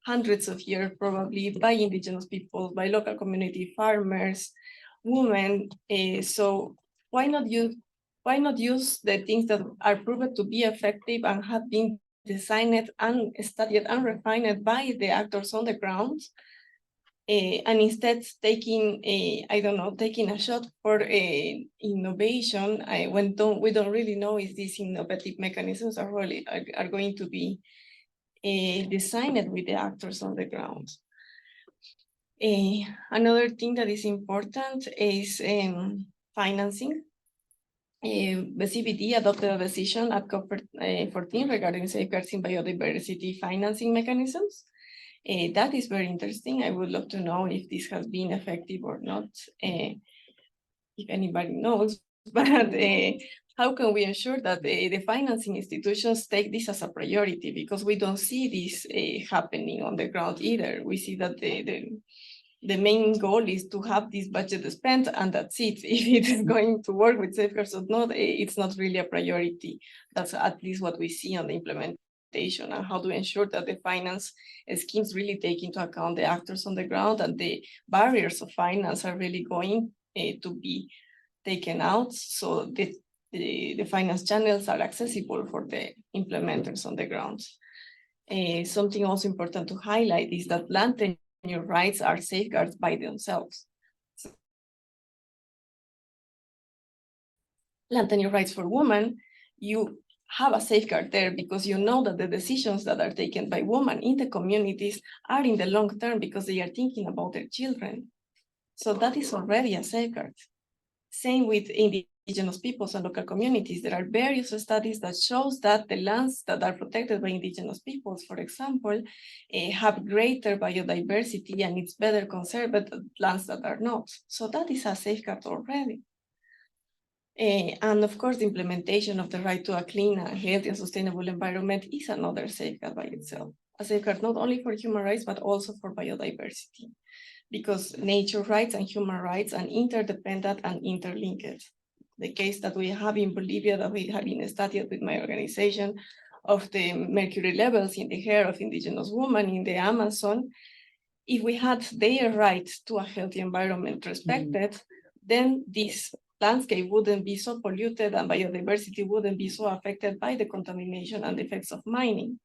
hundreds of years probably, by indigenous people, by local community farmers, women. So why not use the things that are proven to be effective and have been designed and studied and refined by the actors on the ground, and instead taking taking a shot for innovation when we don't really know if these innovative mechanisms are going to be designed with the actors on the ground. Another thing that is important is financing. The CBD adopted a decision at COP14 regarding safeguarding biodiversity financing mechanisms. That is very interesting. I would love to know if this has been effective or not, if anybody knows. But how can we ensure that the financing institutions take this as a priority? Because we don't see this happening on the ground either. We see that the main goal is to have this budget spent, and that's it. If it is going to work with safeguards or not, it's not really a priority. That's at least what we see on the implementation, and how to ensure that the finance schemes really take into account the actors on the ground, and the barriers of finance are really going to be taken out, so the finance channels are accessible for the implementers on the ground. Something also important to highlight is that land tenure rights are safeguards by themselves. Land tenure rights for women, you have a safeguard there because you know that the decisions that are taken by women in the communities are in the long term because they are thinking about their children. So that is already a safeguard. Same with indigenous peoples and local communities. There are various studies that shows that the lands that are protected by indigenous peoples, for example, have greater biodiversity and it's better conserved than lands that are not. So that is a safeguard already. And of course, the implementation of the right to a clean, healthy, and sustainable environment is another safeguard by itself. A safeguard not only for human rights, but also for biodiversity, because nature rights and human rights are interdependent and interlinked. The case that we have in Bolivia that we have been studied with my organization of the mercury levels in the hair of indigenous women in the Amazon, if we had their right to a healthy environment respected, then this landscape wouldn't be so polluted and biodiversity wouldn't be so affected by the contamination and effects of mining.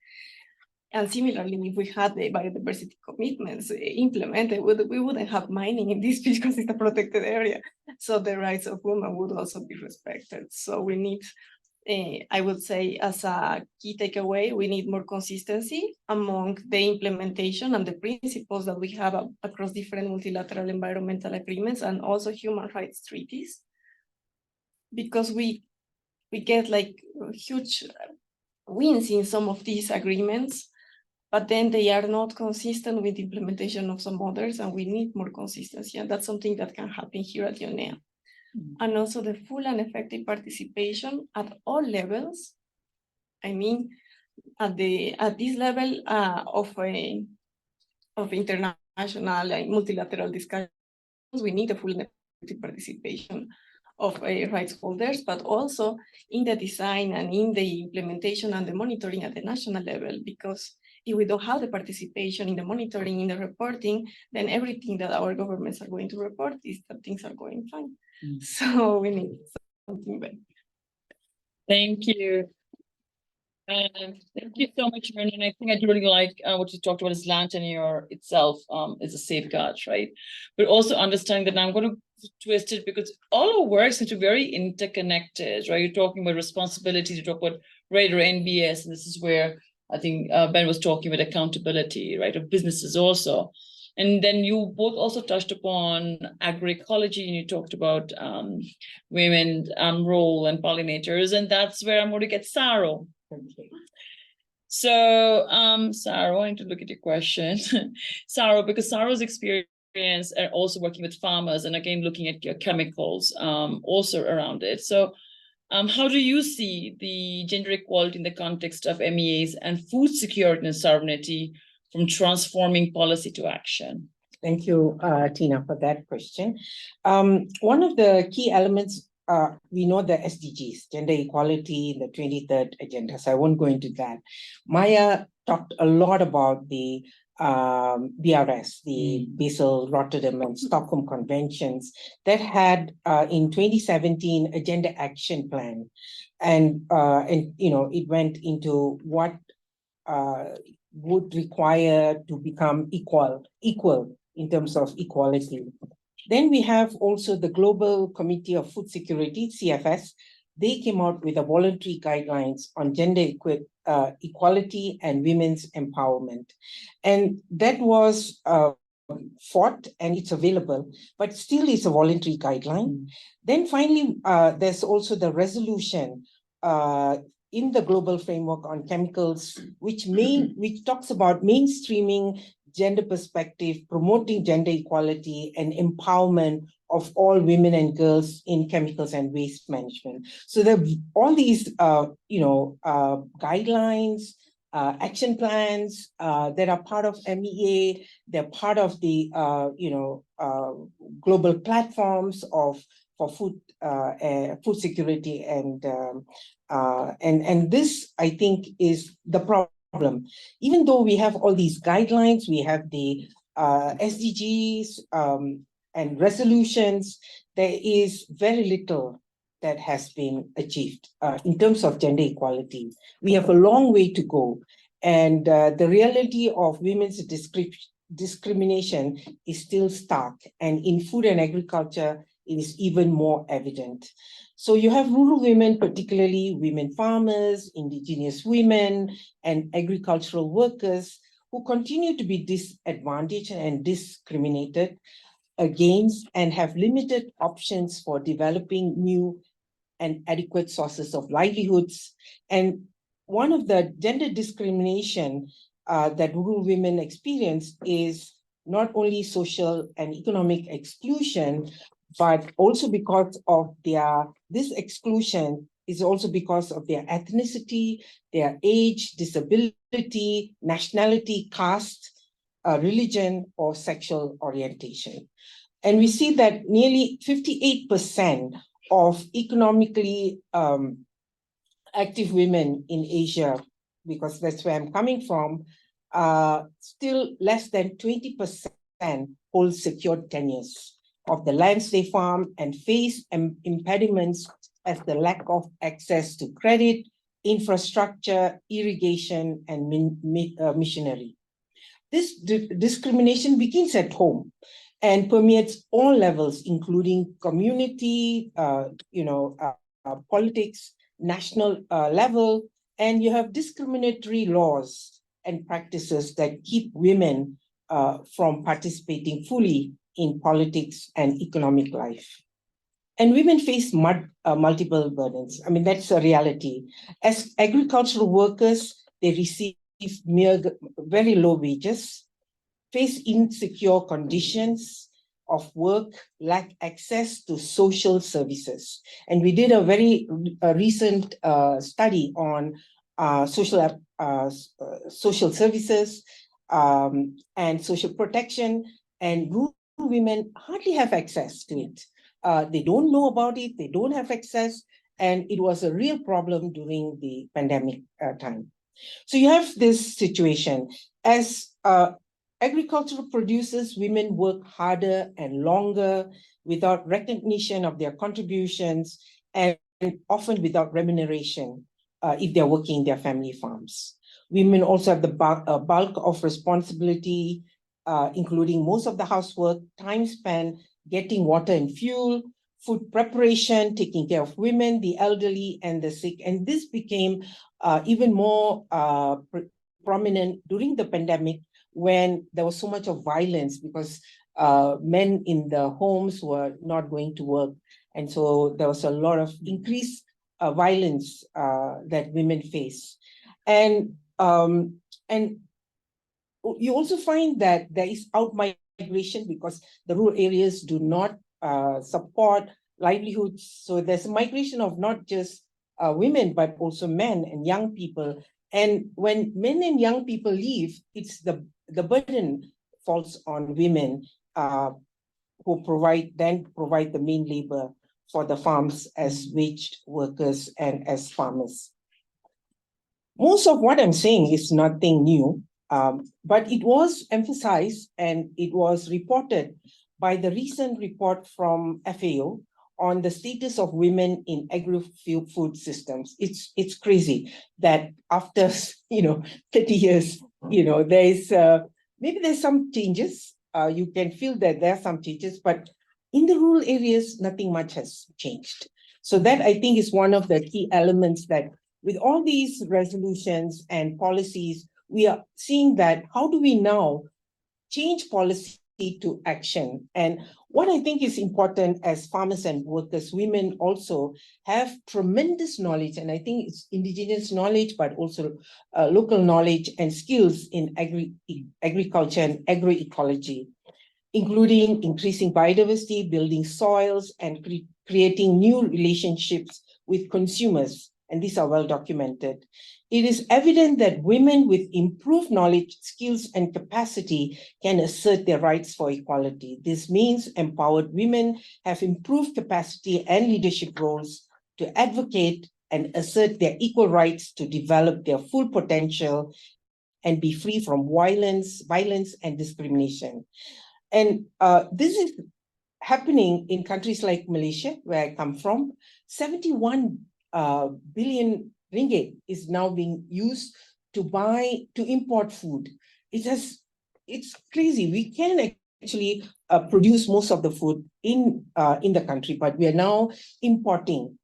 And similarly, if we had the biodiversity commitments implemented, we wouldn't have mining in this because it's a protected area. So the rights of women would also be respected. So we need, I would say, as a key takeaway, we need more consistency among the implementation and the principles that we have across different multilateral environmental agreements and also human rights treaties. Because we get like huge wins in some of these agreements, but then they are not consistent with the implementation of some others, and we need more consistency, and that's something that can happen here at UNEA. And also the full and effective participation at all levels. I mean, at this level of international and multilateral discussions, we need a full and effective participation of rights holders, but also in the design and in the implementation and the monitoring at the national level, because if we don't have the participation in the monitoring, in the reporting, then everything that our governments are going to report is that things are going fine. So we need something better. Thank you. Thank you so much, Vernon. I think I really like what you talked about is land tenure itself is a safeguard, right? But also understanding that I'm going to twist it because all our works are very interconnected, right? You're talking about responsibility, you talk about RAID or NBS, and this is where I think Ben was talking about accountability, right, of businesses also. And then you both also touched upon agroecology, and you talked about women's role and pollinators, and that's where I'm going to get Saro. So, Saro, I need to look at your question. Saro, because Saro's experience and also working with farmers, and again, looking at your chemicals also around it. So, how do you see the gender equality in the context of MEAs and food security and sovereignty from transforming policy to action? Thank you, Tina, for that question. One of the key elements, we know the SDGs, gender equality, the 23rd agenda, so I won't go into that. Maya talked a lot about the BRS, the Basel, Rotterdam, and Stockholm Conventions that had in 2017 a gender action plan, and you know, it went into what would require to become equal in terms of equality. Then we have also the Global Committee of Food Security, CFS. They came out with a voluntary guidelines on gender equality and women's empowerment. And that was fought, and it's available, but still it's a voluntary guideline. Then finally, there's also the resolution in the global framework on chemicals, which talks about mainstreaming gender perspective, promoting gender equality and empowerment of all women and girls in chemicals and waste management. So there are all these, guidelines, action plans that are part of MEA. They're part of the, global platforms for food security, and this, I think, is the problem. Even though we have all these guidelines, we have the SDGs and resolutions, there is very little that has been achieved in terms of gender equality. We have a long way to go, and the reality of women's discrimination is still stark, and in food and agriculture, it is even more evident. So you have rural women, particularly women farmers, indigenous women, and agricultural workers who continue to be disadvantaged and discriminated against, and have limited options for developing new and adequate sources of livelihoods. And one of the gender discrimination that rural women experience is not only social and economic exclusion, but also because of this exclusion is also because of their ethnicity, their age, disability, nationality, caste, religion, or sexual orientation. And we see that nearly 58% of economically active women in Asia, because that's where I'm coming from, still less than 20% hold secured tenures of the lands they farm and face impediments as the lack of access to credit, infrastructure, irrigation, and machinery. This discrimination begins at home and permeates all levels, including community, politics, national level, and you have discriminatory laws and practices that keep women from participating fully in politics and economic life. And women face multiple burdens. I mean, that's a reality. As agricultural workers, they receive very low wages, face insecure conditions of work, lack access to social services. And we did a very recent study on social services and social protection, and rural women hardly have access to it. They don't know about it, they don't have access, and it was a real problem during the pandemic time. So you have this situation. As agricultural producers, women work harder and longer without recognition of their contributions and often without remuneration if they're working in their family farms. Women also have the bulk of responsibility, including most of the housework, time spent getting water and fuel, food preparation, taking care of women, the elderly, and the sick. And this became even more prominent during the pandemic, when there was so much of violence because men in the homes were not going to work. And so there was a lot of increased violence that women face. And you also find that there is out-migration because the rural areas do not support livelihoods. So there's a migration of not just women, but also men and young people. And when men and young people leave, it's the burden falls on women who provide the main labor for the farms as wage workers and as farmers. Most of what I'm saying is nothing new, but it was emphasized and it was reported by the recent report from FAO on the status of women in agri-food systems. It's crazy that after 30 years, maybe there's some changes. You can feel that there are some changes, but in the rural areas, nothing much has changed. So that, I think, is one of the key elements that with all these resolutions and policies, we are seeing that how do we now change policy to action? And what I think is important as farmers and workers, women also have tremendous knowledge, and I think it's indigenous knowledge, but also local knowledge and skills in agriculture and agroecology, including increasing biodiversity, building soils, and creating new relationships with consumers. And these are well documented. It is evident that women with improved knowledge, skills, and capacity can assert their rights for equality. This means empowered women have improved capacity and leadership roles to advocate and assert their equal rights to develop their full potential and be free from violence and discrimination. And this is happening in countries like Malaysia, where I come from. 71 billion ringgit is now being used to import food. It's crazy. We can actually produce most of the food in the country, but we are now importing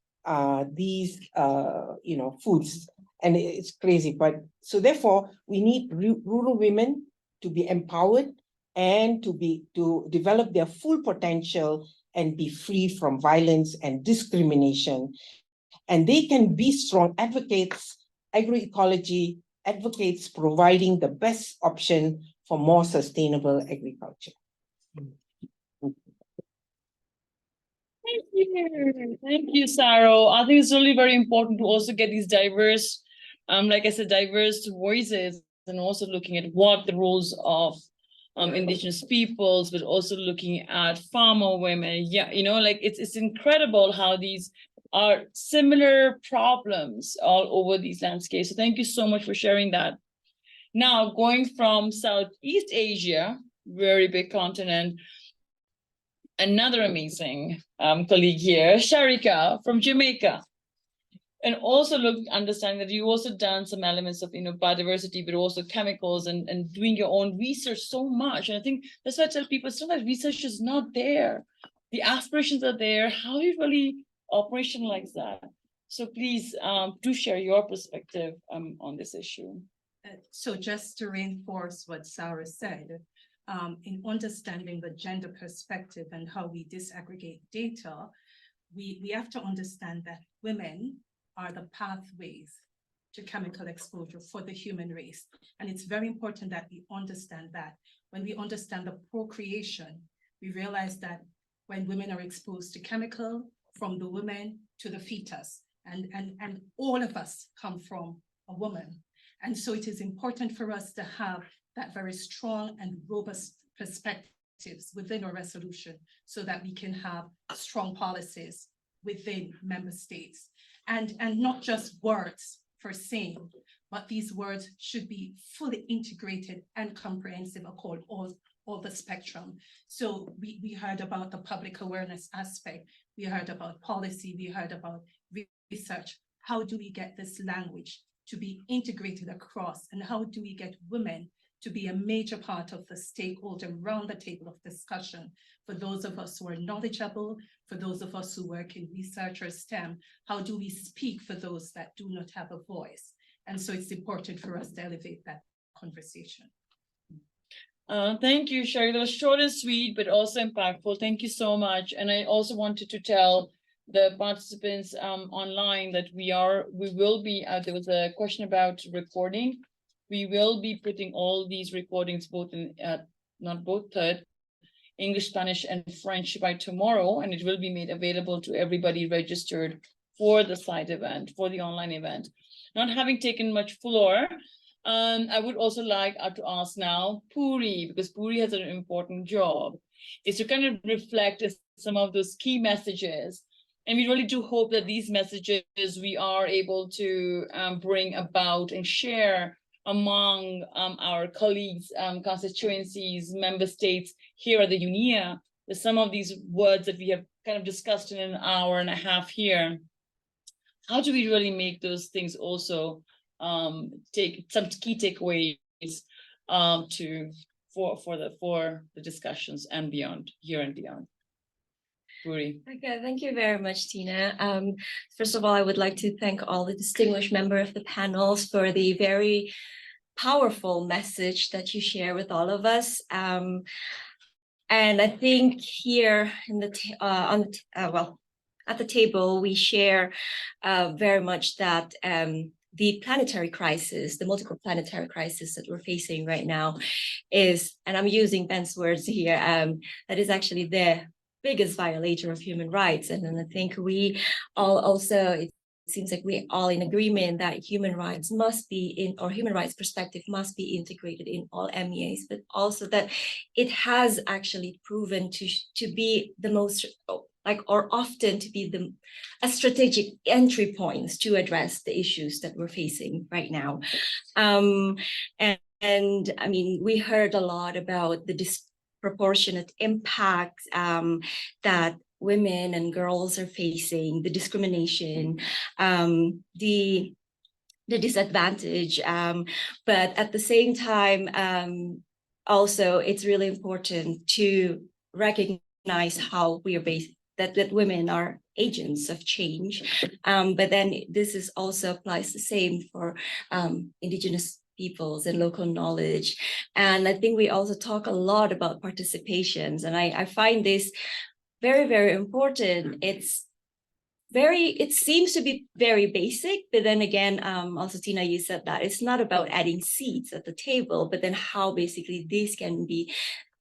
these foods, and it's crazy. But so therefore, we need rural women to be empowered and to develop their full potential and be free from violence and discrimination. And they can be strong advocates, agroecology advocates, providing the best option for more sustainable agriculture. Thank you, Saro. I think it's really very important to also get these diverse, like I said, diverse voices, and also looking at what the roles of indigenous peoples, but also looking at farmer women. Yeah, it's incredible how these are similar problems all over these landscapes. So thank you so much for sharing that. Now, going from Southeast Asia, very big continent, another amazing colleague here, Sharika from Jamaica. And also understanding that you also done some elements of biodiversity, but also chemicals and doing your own research so much. And I think that's why I tell people, it's not that research is not there. The aspirations are there. How do you really operationalize that? So please do share your perspective on this issue. So just to reinforce what Sarah said, in understanding the gender perspective and how we disaggregate data, we have to understand that women are the pathways to chemical exposure for the human race. And it's very important that we understand that. When we understand the procreation, we realize that when women are exposed to chemical, from the woman to the fetus, and all of us come from a woman. And so it is important for us to have that very strong and robust perspectives within our resolution so that we can have strong policies within member states. And not just words for saying, but these words should be fully integrated and comprehensive across all the spectrum. So we heard about the public awareness aspect, we heard about policy, we heard about research. How do we get this language to be integrated across, and how do we get women to be a major part of the stakeholder around the table of discussion? For those of us who are knowledgeable, for those of us who work in research or STEM, how do we speak for those that do not have a voice? And so it's important for us to elevate that conversation. Thank you, Sherry. That was short and sweet, but also impactful. Thank you so much. And I also wanted to tell the participants online that we will be, there was a question about recording. We will be putting all these recordings both in, English, Spanish, and French by tomorrow, and it will be made available to everybody registered for the side event, for the online event. Not having taken much floor, I would also like to ask now Puri, because Puri has an important job, is to kind of reflect some of those key messages. And we really do hope that these messages we are able to bring about and share among our colleagues, constituencies, member states here at the UNEA. There's some of these words that we have kind of discussed in an hour and a half here. How do we really make those things also take some key takeaways for the discussions and beyond, here and beyond? Puri. Okay, thank you very much, Tina. First of all, I would like to thank all the distinguished members of the panels for the very powerful message that you share with all of us. And I think here in the at the table, we share very much that the planetary crisis, the multiple planetary crisis that we're facing right now is, and I'm using Ben's words here, that is actually the biggest violator of human rights. And then I think we all also, it seems like we're all in agreement that human rights must be in, or human rights perspective must be integrated in all MEAs, but also that it has actually proven to be the most, or often to be a strategic entry points to address the issues that we're facing right now. And I mean, we heard a lot about the disproportionate impact that women and girls are facing, the discrimination, the disadvantage, but at the same time, also it's really important to recognize how we are based, that women are agents of change, but then this is also applies the same for Indigenous peoples and local knowledge. And I think we also talk a lot about participations, and I find this very, very important. It seems to be very basic, but then again, also Tina, you said that it's not about adding seats at the table, but then how basically this can be,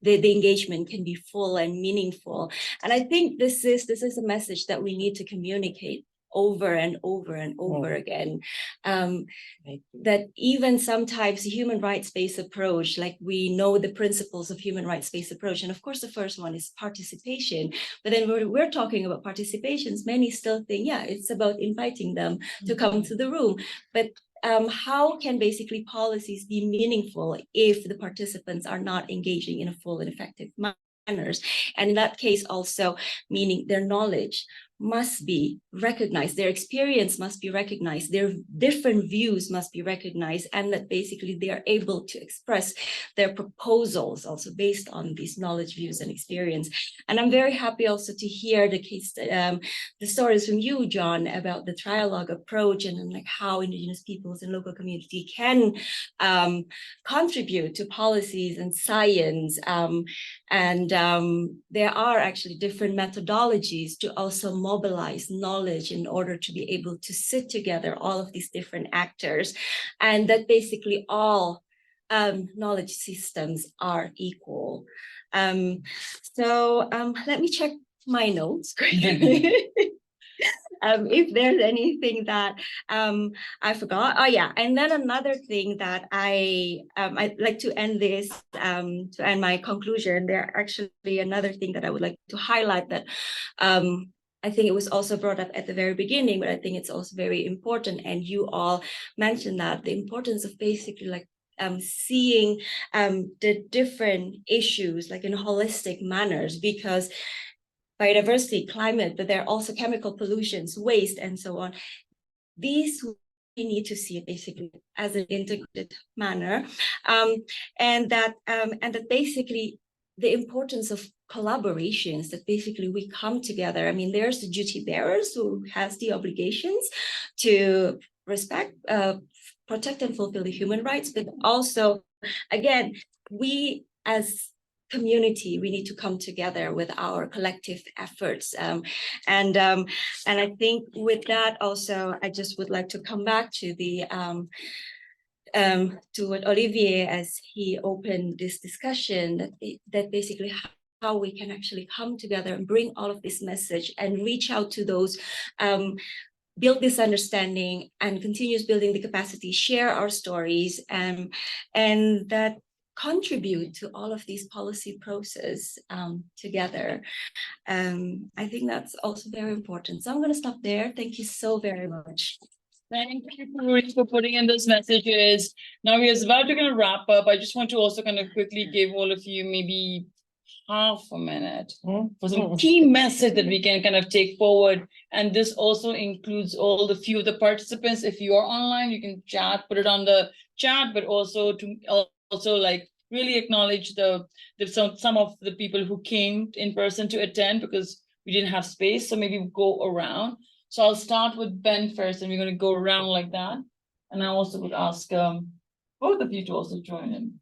the engagement can be full and meaningful. And I think this is a message that we need to communicate over and over and over again, that even sometimes the human rights-based approach, like we know the principles of human rights-based approach, and of course the first one is participation, but then we're talking about participations, many still think, yeah, it's about inviting them to come to the room, but how can basically policies be meaningful if the participants are not engaging in a full and effective manners. And in that case also meaning their knowledge must be recognized, their experience must be recognized, their different views must be recognized, and that basically they are able to express their proposals also based on these knowledge, views, and experience. And I'm very happy also to hear the stories from you, John, about the trialogue approach and like how Indigenous peoples and local community can contribute to policies and science. There are actually different methodologies to also mobilize knowledge in order to be able to sit together all of these different actors, and that basically all knowledge systems are equal. Let me check my notes quickly. If there's anything that I forgot. Oh yeah, and then another thing that I'd like to end this, to end my conclusion, there actually another thing that I would like to highlight that I think it was also brought up at the very beginning, but I think it's also very important, and you all mentioned that, the importance of basically like seeing the different issues like in holistic manners, because biodiversity, climate, but there are also chemical pollutions, waste, and so on. These we need to see it basically as an integrated manner, and that basically the importance of collaborations, that basically we come together. I mean, there's the duty bearers who has the obligations to respect, protect, and fulfill the human rights, but also, again, we as community, we need to come together with our collective efforts. And I think with that also, I just would like to come back to the to what Olivier, as he opened this discussion, that basically how we can actually come together and bring all of this message and reach out to those, build this understanding and continues building the capacity, share our stories, and that contribute to all of these policy process together. I think that's also very important. So I'm going to stop there. Thank you so very much. Thank you, Puri, for putting in those messages. Now we're about to kind of wrap up. I just want to also kind of quickly give all of you maybe half a minute for some key message that we can kind of take forward. And this also includes all the few of the participants. If you are online, you can chat, put it on the chat, but also to also like really acknowledge some of the people who came in person to attend, because we didn't have space. So maybe we'll go around. So I'll start with Ben first, and we're going to go around like that. And I also would ask both of you to also join in.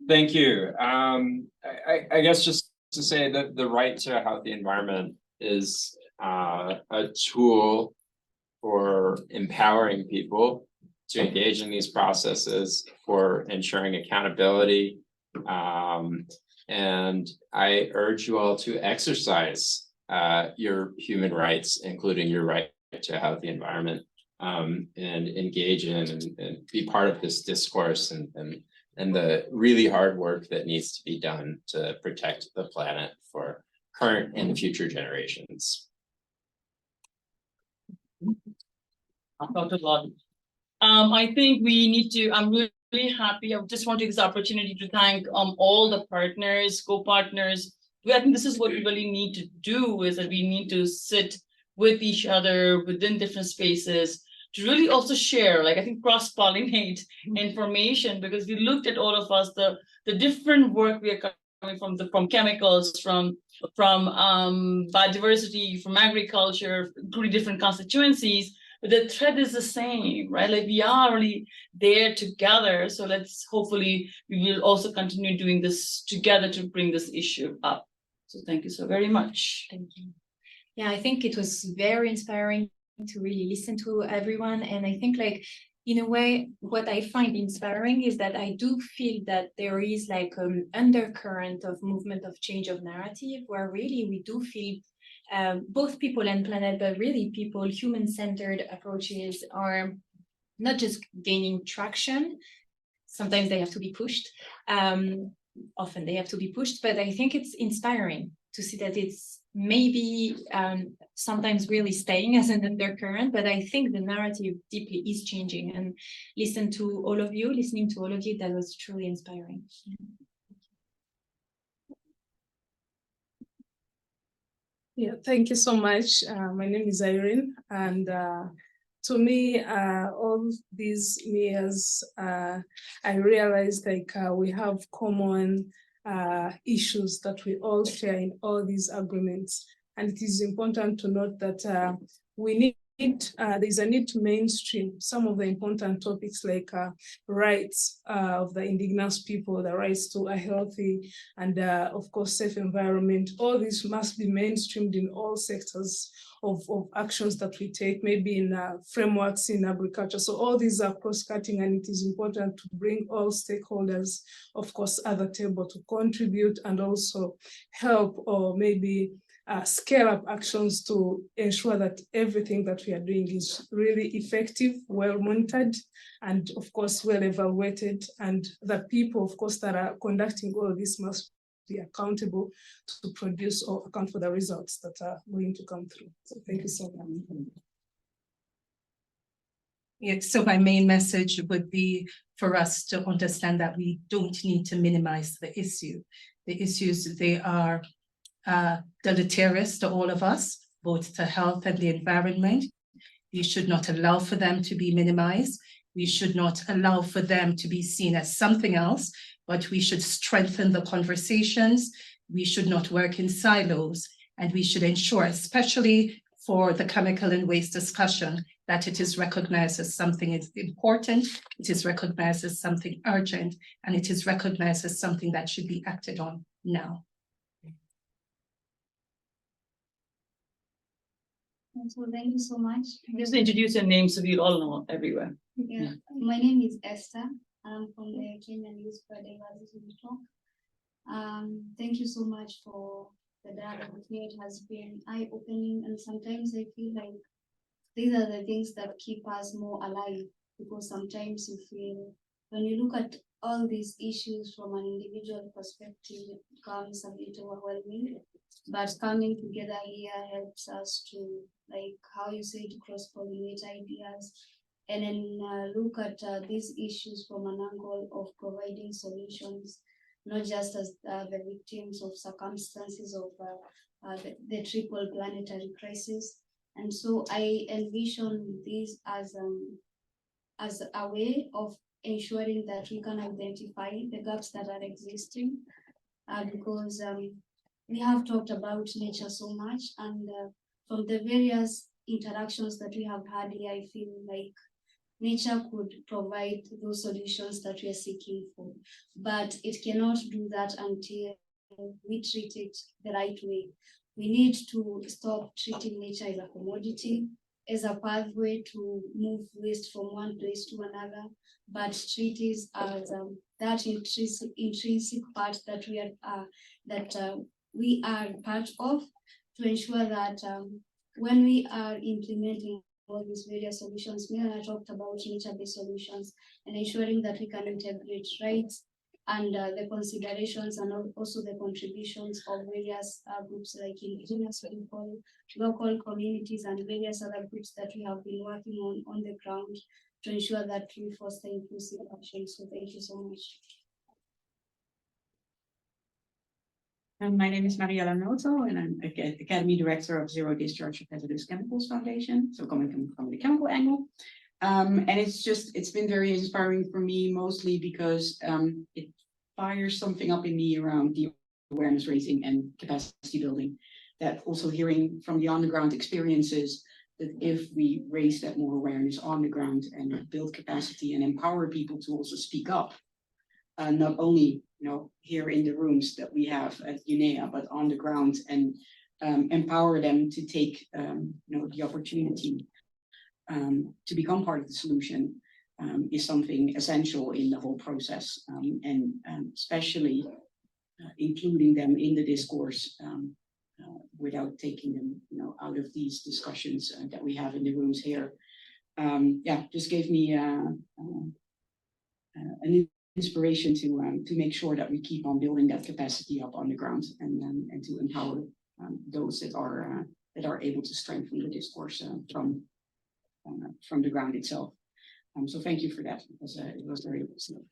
Thank you. I guess just to say that the right to a healthy environment is a tool for empowering people to engage in these processes, for ensuring accountability. And I urge you all to exercise your human rights, including your right to a healthy environment, and engage in and be part of this discourse and the really hard work that needs to be done to protect the planet for current and future generations. I think we need to, I'm really happy. I just want to take this opportunity to thank all the partners, co-partners. I think this is what we really need to do, is that we need to sit with each other within different spaces to really also share, like I think cross-pollinate information, because we looked at all of us, the different work we are coming from chemicals, from biodiversity, from agriculture, including different constituencies, but the thread is the same, right? Like we are really there together. So let's hopefully we will also continue doing this together to bring this issue up. So thank you so very much. Thank you. Yeah, I think it was very inspiring to really listen to everyone. And I think like, in a way, what I find inspiring is that I do feel that there is like an undercurrent of movement of change of narrative, where really we do feel both people and planet, but really people, human-centered approaches are not just gaining traction. Sometimes they have to be pushed. Often they have to be pushed, but I think it's inspiring to see that it's maybe sometimes really staying as an undercurrent, but I think the narrative deeply is changing. And listening to all of you, that was truly inspiring. Yeah, thank you so much. My name is Irene, and to me, all these years, I realized like we have common issues that we all share in all these agreements. And it is important to note that we need there's a need to mainstream some of the important topics like rights of the indigenous people, the rights to a healthy and of course safe environment. All this must be mainstreamed in all sectors of actions that we take, maybe in frameworks in agriculture. So all these are cross-cutting, and it is important to bring all stakeholders, of course, at the table to contribute and also help or maybe scale up actions to ensure that everything that we are doing is really effective, well monitored, and of course, well evaluated. And the people, of course, that are conducting all of this must be accountable to produce or account for the results that are going to come through. So thank you so much. Yeah, so my main message would be for us to understand that we don't need to minimize the issue. The issues, they are deleterious to all of us, both to health and the environment. We should not allow for them to be minimized. We should not allow for them to be seen as something else, but we should strengthen the conversations. We should not work in silos, and we should ensure, especially for the chemical and waste discussion, that it is recognized as something important, it is recognized as something urgent, and it is recognized as something that should be acted on now. So thank you so much. Just introduce your name so we all know everywhere. Yeah, my name is Esther. I'm from the Kenyan Youth for Diversity Network. Thank you so much for the dialogue. It has been eye-opening, and sometimes I feel like these are the things that keep us more alive, because sometimes you feel when you look at all these issues from an individual perspective, it becomes a bit overwhelming. But coming together here helps us to, like how you say, to cross-pollinate ideas and then look at these issues from an angle of providing solutions, not just as the victims of circumstances of the triple planetary crisis. And so I envision this as a way of ensuring that we can identify the gaps that are existing, because we have talked about nature so much, and from the various interactions that we have had here, I feel like nature could provide those solutions that we are seeking for, but it cannot do that until we treat it the right way. We need to stop treating nature as a commodity, as a pathway to move waste from one place to another, but treat it as that intrinsic part that we are part of, to ensure that when we are implementing all these various solutions, me and I talked about nature-based solutions, and ensuring that we can integrate rights and the considerations and also the contributions of various groups like indigenous people, local communities, and various other groups that we have been working on the ground to ensure that we foster inclusive action. So thank you so much. And my name is Mariela Noto, and I'm Academy Director of Zero Discharge of Hazardous Chemicals Foundation, so coming from the chemical angle. And it's been very inspiring for me, mostly because it fires something up in me around the awareness raising and capacity building, that also hearing from the on-the-ground experiences, that if we raise that more awareness on the ground and build capacity and empower people to also speak up, not only here in the rooms that we have at UNEA, but on the ground, and empower them to take the opportunity to become part of the solution, is something essential in the whole process, and especially including them in the discourse without taking them out of these discussions that we have in the rooms here. Just gave me an inspiration to make sure that we keep on building that capacity up on the ground, and to empower those that are able to strengthen the discourse from the ground itself. So thank you for that. It was very listening.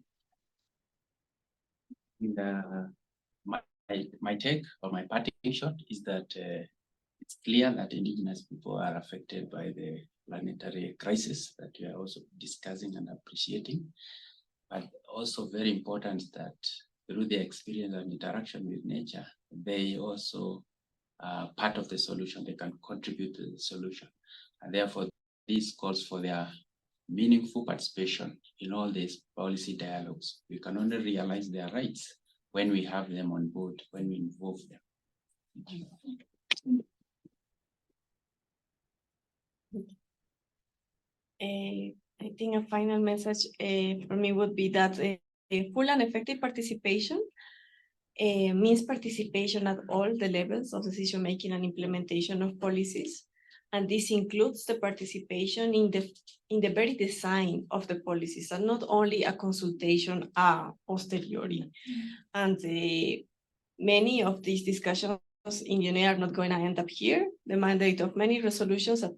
My take or my parting shot is that It's clear that indigenous people are affected by the planetary crisis that we are also discussing and appreciating, but also very important that through their experience and interaction with nature, they also are part of the solution. They can contribute to the solution. And therefore, this calls for their meaningful participation in all these policy dialogues. We can only realize their rights when we have them on board, when we involve them. I think a final message for me would be that full and effective participation means participation at all the levels of decision-making and implementation of policies. And this includes the participation in the very design of the policies, and not only a consultation a posteriori. And many of these discussions in UNEA are not going to end up here. The mandate of many resolutions it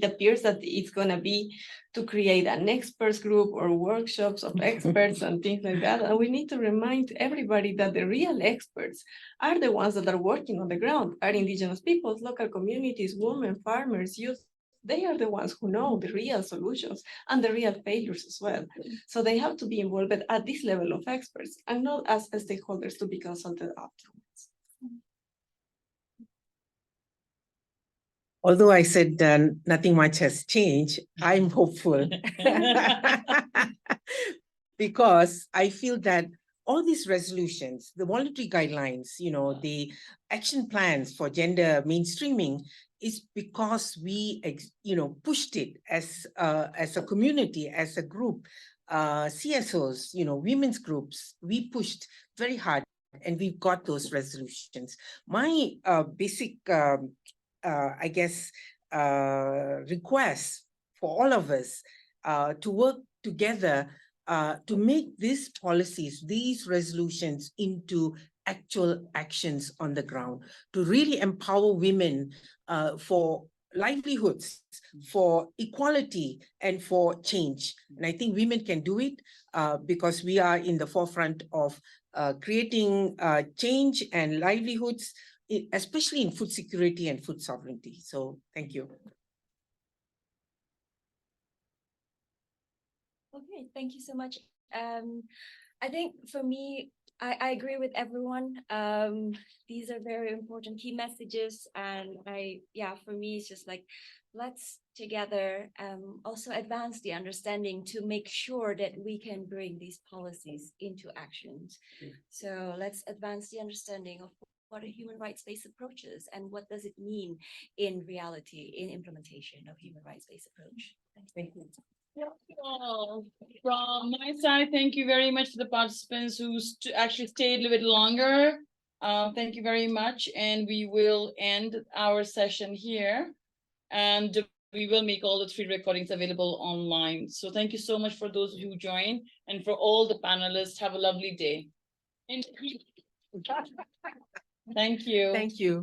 appears that it's going to be to create an experts group or workshops of experts and things like that. And we need to remind everybody that the real experts are the ones that are working on the ground, are indigenous peoples, local communities, women, farmers, youth. They are the ones who know the real solutions and the real failures as well. So they have to be involved at this level of experts and not as stakeholders to be consulted afterwards. Although I said nothing much has changed, I'm hopeful because I feel that all these resolutions, the voluntary guidelines, the action plans for gender mainstreaming is because we, pushed it as a community, as a group, CSOs, women's groups, we pushed very hard and we've got those resolutions. My basic request for all of us to work together to make these policies, these resolutions into actual actions on the ground, to really empower women for livelihoods, for equality, and for change. And I think women can do it because we are in the forefront of creating change and livelihoods, especially in food security and food sovereignty. So thank you. Okay, thank you so much. I think for me, I agree with everyone. These are very important key messages. And for me, it's just like, let's together also advance the understanding to make sure that we can bring these policies into actions. So let's advance the understanding of what are human rights-based approaches and what does it mean in reality, in implementation of human rights-based approach. Thank you. From my side, thank you very much for the participants who actually stayed a little bit longer. Thank you very much. And we will end our session here. And we will make all the 3 recordings available online. So thank you so much for those who joined, and for all the panelists. Have a lovely day. Thank you. Thank you.